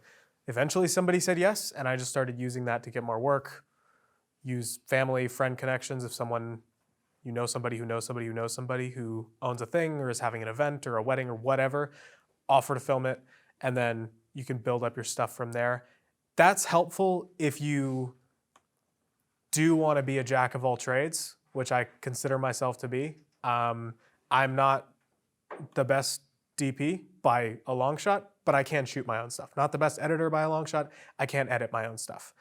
Eventually somebody said yes, and I just started using that to get more work, use family, friend connections. If someone, somebody who knows somebody who knows somebody who owns a thing or is having an event or a wedding or whatever, offer to film it, and then you can build up your stuff from there. That's helpful if you do want to be a jack of all trades, which I consider myself to be. I'm not the best DP by a long shot, but I can shoot my own stuff. Not the best editor by a long shot, I can edit my own stuff.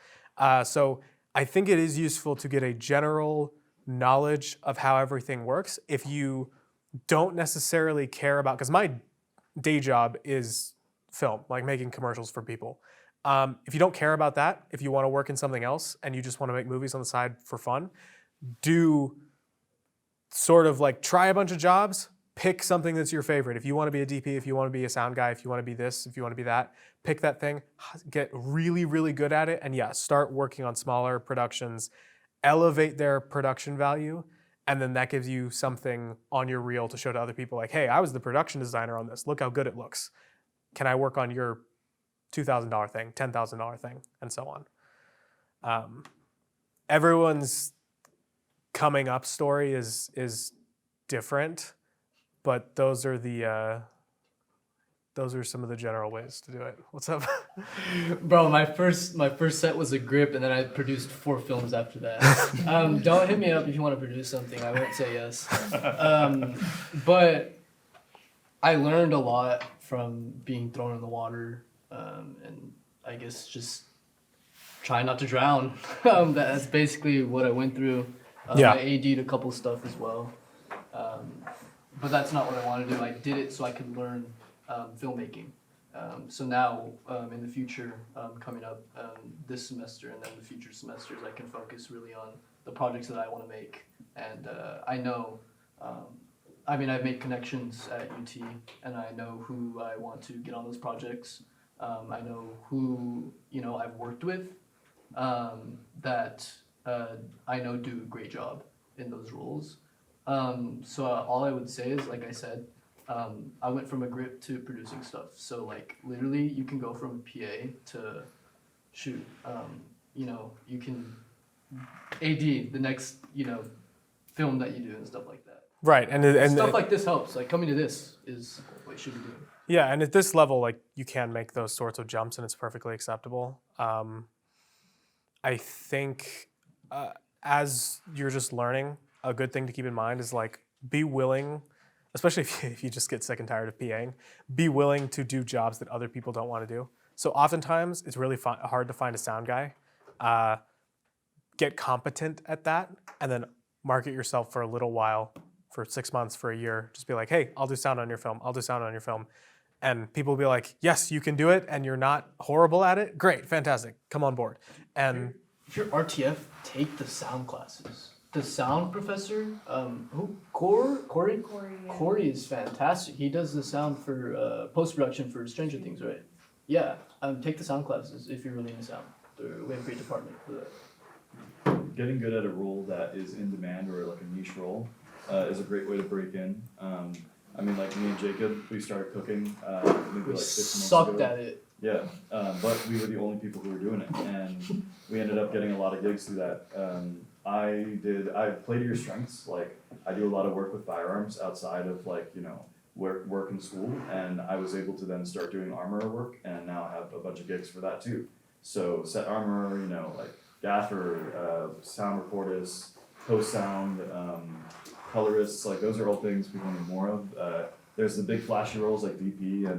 So I think it is useful to get a general knowledge of how everything works. If you don't necessarily care about, because my day job is film, like making commercials for people. If you don't care about that, if you want to work in something else and you just want to make movies on the side for fun, do sort of like try a bunch of jobs, pick something that's your favorite. If you want to be a DP, if you want to be a sound guy, if you want to be this, if you want to be that, pick that thing, get really, really good at it, and start working on smaller productions, elevate their production value, and then that gives you something on your reel to show to other people like, hey, I was the production designer on this. Look how good it looks. Can I work on your $2,000 thing, $10,000 thing, and so on. Everyone's coming up story is different, but those are some of the general ways to do it. What's up? Bro, my first set was a grip, and then I produced 4 films after that. Don't hit me up if you want to produce something. I won't say yes. But I learned a lot from being thrown in the water, and I guess just try not to drown. That's basically what I went through. I AD'd a couple stuff as well. But that's not what I want to do. I did it so I could learn filmmaking. So now, in the future, coming up this semester and then the future semesters, I can focus really on the projects that I want to make. And I know, I've made connections at UT, and I know who I want to get on those projects. I know who, I've worked with that I know do a great job in those roles. So all I would say is, like I said, I went from a grip to producing stuff. So like literally you can go from PA to shoot. You can AD the next, film that you do and stuff like that. Right, and stuff like this helps. Like coming to this is what you should be doing. Yeah, and at this level, like you can make those sorts of jumps, and it's perfectly acceptable. I think as you're just learning, a good thing to keep in mind is like be willing, especially if you just get sick and tired of PAing, be willing to do jobs that other people don't want to do. So oftentimes it's really hard to find a sound guy. Get competent at that, and then market yourself for a little while, for 6 months, for a year. Just be like, hey, I'll do sound on your film. I'll do sound on your film. And people will be like, yes, you can do it, and you're not horrible at it. Great, fantastic, come on board. And if you're RTF, take the sound classes. The sound professor, Corey? Corey is fantastic. He does the sound for post-production for Stranger Things, right? Yeah, take the sound classes if you're really into sound. We have a great department for that. Getting good at a role that is in demand, or like a niche role, is a great way to break in. Like me and Jacob, we started cooking maybe like 6 months ago. Sucked at it. Yeah, but we were the only people who were doing it, and we ended up getting a lot of gigs through that. I play to your strengths. Like, I do a lot of work with firearms outside of like, work and school, and I was able to then start doing armorer work, and now I have a bunch of gigs for that too. So set armor, like gaffer, sound recordist, post sound, colorists, like those are all things people need more of. There's the big flashy roles like DP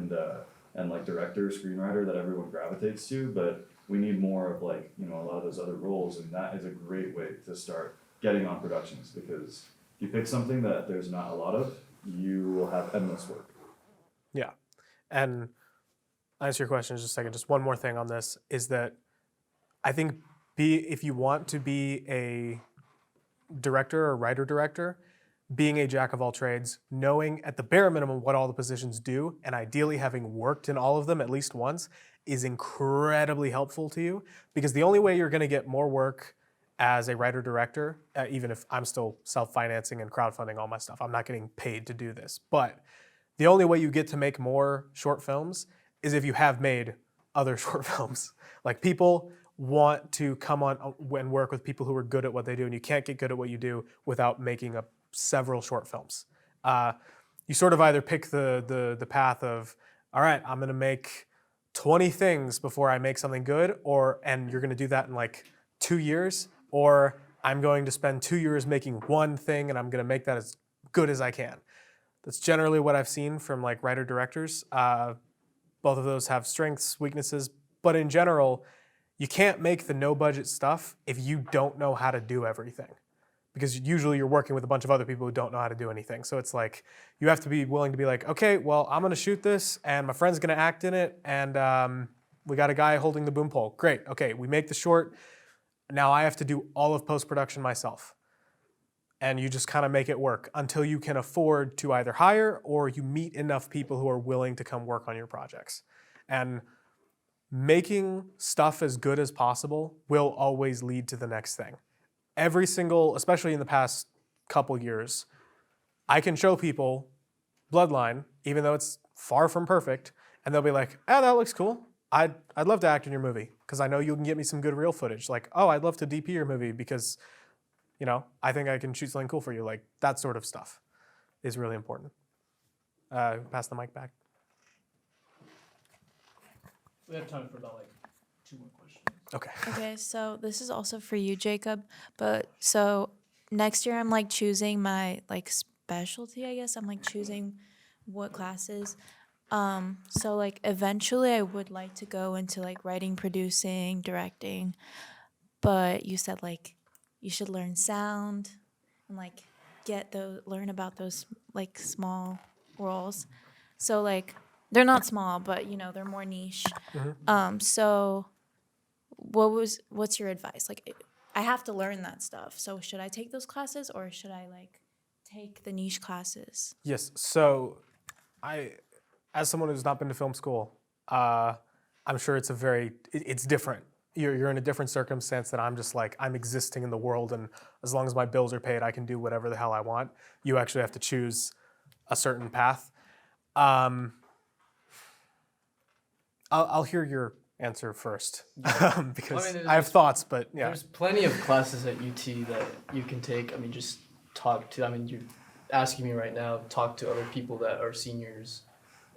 and like director, screenwriter that everyone gravitates to, but we need more of like, a lot of those other roles, and that is a great way to start getting on productions, because if you pick something that there's not a lot of, you will have endless work. Yeah. And I'll answer your question in just a second. Just one more thing on this is that I think if you want to be a director or writer-director, being a jack of all trades, knowing at the bare minimum what all the positions do, and ideally having worked in all of them at least once, is incredibly helpful to you, because the only way you're going to get more work as a writer-director, even if I'm still self-financing and crowdfunding all my stuff, I'm not getting paid to do this, but the only way you get to make more short films is if you have made other short films. Like, people want to come on and work with people who are good at what they do, and you can't get good at what you do without making several short films. You sort of either pick the path of, all right, I'm gonna make 20 things before I make something good, and you're gonna do that in like 2 years, or I'm going to spend 2 years making one thing and I'm gonna make that as good as I can. That's generally what I've seen from like writer-directors. Both of those have strengths, weaknesses, but in general, you can't make the no-budget stuff if you don't know how to do everything, because usually you're working with a bunch of other people who don't know how to do anything. So it's like, you have to be willing to be like, okay, well, I'm gonna shoot this, and my friend's gonna act in it, and we got a guy holding the boom pole. Great, okay, we make the short. Now I have to do all of post-production myself. And you just kind of make it work until you can afford to either hire or you meet enough people who are willing to come work on your projects. And making stuff as good as possible will always lead to the next thing. Every single, especially in the past couple years, I can show people Bloodline, even though it's far from perfect, and they'll be like, that looks cool. I'd love to act in your movie because I know you can get me some good real footage. Like, oh, I'd love to DP your movie because I think I can shoot something cool for you. Like, that sort of stuff is really important. Pass the mic back. We have time for about like 2 more questions. Okay. Okay, so this is also for you, Jacob. But so next year I'm like choosing my like specialty, I guess. I'm like choosing what classes. So like eventually I would like to go into like writing, producing, directing. But you said like you should learn sound and like learn about those like small roles. So like they're not small, but they're more niche. So what's your advice? Like, I have to learn that stuff. So should I take those classes or should I like take the niche classes? Yes. So as someone who's not been to film school, I'm sure it's different. You're in a different circumstance that I'm just like, I'm existing in the world, and as long as my bills are paid, I can do whatever the hell I want. You actually have to choose a certain path. I'll hear your answer first because I have thoughts, but yeah. There's plenty of classes at UT that you can take. I mean, just talk to, you're asking me right now, talk to other people that are seniors.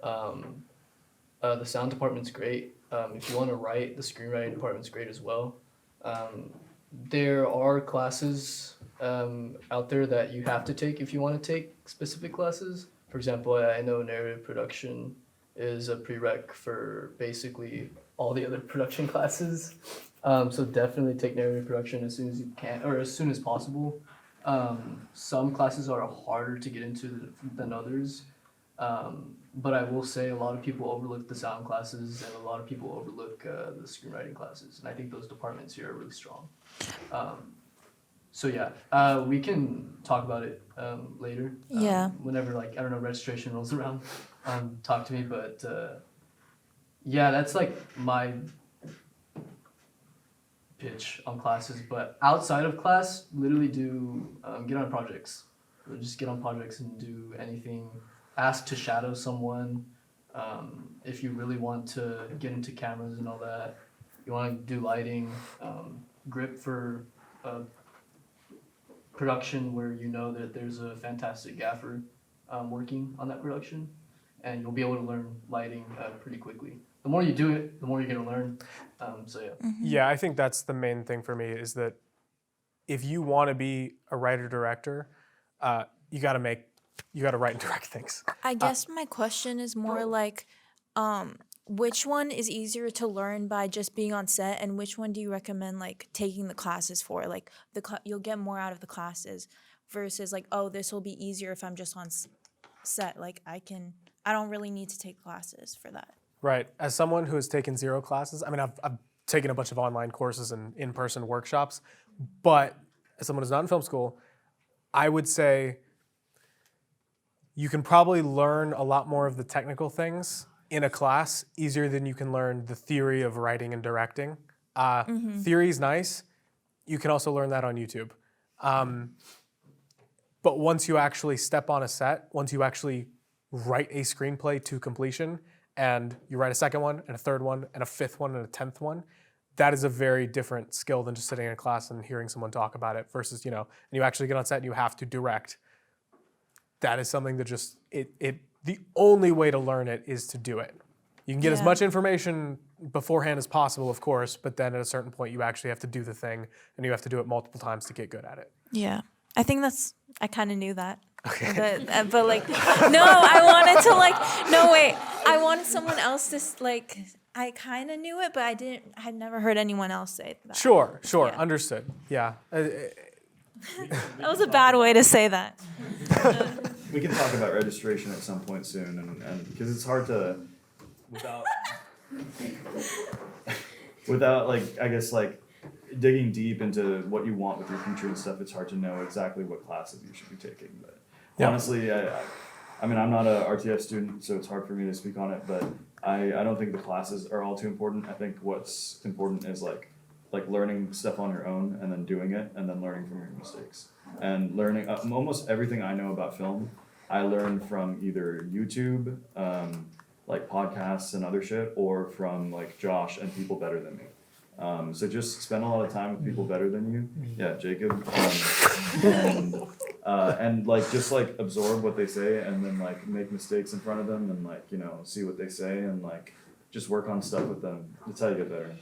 The sound department's great. If you want to write, the screenwriting department's great as well. There are classes out there that you have to take if you want to take specific classes. For example, I know narrative production is a prereq for basically all the other production classes. So definitely take narrative production as soon as you can, or as soon as possible. Some classes are harder to get into than others. But I will say a lot of people overlook the sound classes and a lot of people overlook the screenwriting classes. And I think those departments here are really strong. So yeah, we can talk about it later. Yeah. Whenever registration rolls around, talk to me. But yeah, that's like my pitch on classes. But outside of class, literally do get on projects. Just get on projects and do anything. Ask to shadow someone. If you really want to get into cameras and all that, you want to do lighting, grip for production where you know that there's a fantastic gaffer working on that production, and you'll be able to learn lighting pretty quickly. The more you do it, the more you're going to learn. So yeah. Yeah, I think that's the main thing for me is that if you want to be a writer-director, you got to write and direct things. I guess my question is more like, which one is easier to learn by just being on set, and which one do you recommend like taking the classes for? Like you'll get more out of the classes versus like, oh, this will be easier if I'm just on set. Like I don't really need to take classes for that. Right. As someone who has taken 0 classes, I mean, I've taken a bunch of online courses and in-person workshops, but as someone who's not in film school, I would say you can probably learn a lot more of the technical things in a class easier than you can learn the theory of writing and directing. Theory is nice. You can also learn that on YouTube. But once you actually step on a set, once you actually write a screenplay to completion, and you write a second one, and a third one, and a fifth one, and a 10th one, that is a very different skill than just sitting in a class and hearing someone talk about it versus, and you actually get on set and you have to direct. That is something that just, the only way to learn it is to do it. You can get as much information beforehand as possible, of course, but then at a certain point you actually have to do the thing and you have to do it multiple times to get good at it. Yeah, I think I kind of knew that. Okay. But like, no, I wanted someone else to like, I kind of knew it, but I'd never heard anyone else say that. Sure, understood, yeah. That was a bad way to say that. We can talk about registration at some point soon, and because it's hard to, without like, I guess like, digging deep into what you want with your future and stuff, it's hard to know exactly what classes you should be taking. But honestly, I mean, I'm not a RTF student, so it's hard for me to speak on it, but I don't think the classes are all too important. I think what's important is like learning stuff on your own and then doing it and then learning from your mistakes. And learning, almost everything I know about film, I learned from either YouTube, like podcasts and other shit, or from like Josh and people better than me. So just spend a lot of time with people better than you. Yeah, Jacob. And like just like absorb what they say and then like make mistakes in front of them and like, see what they say and like just work on stuff with them. That's how you get better.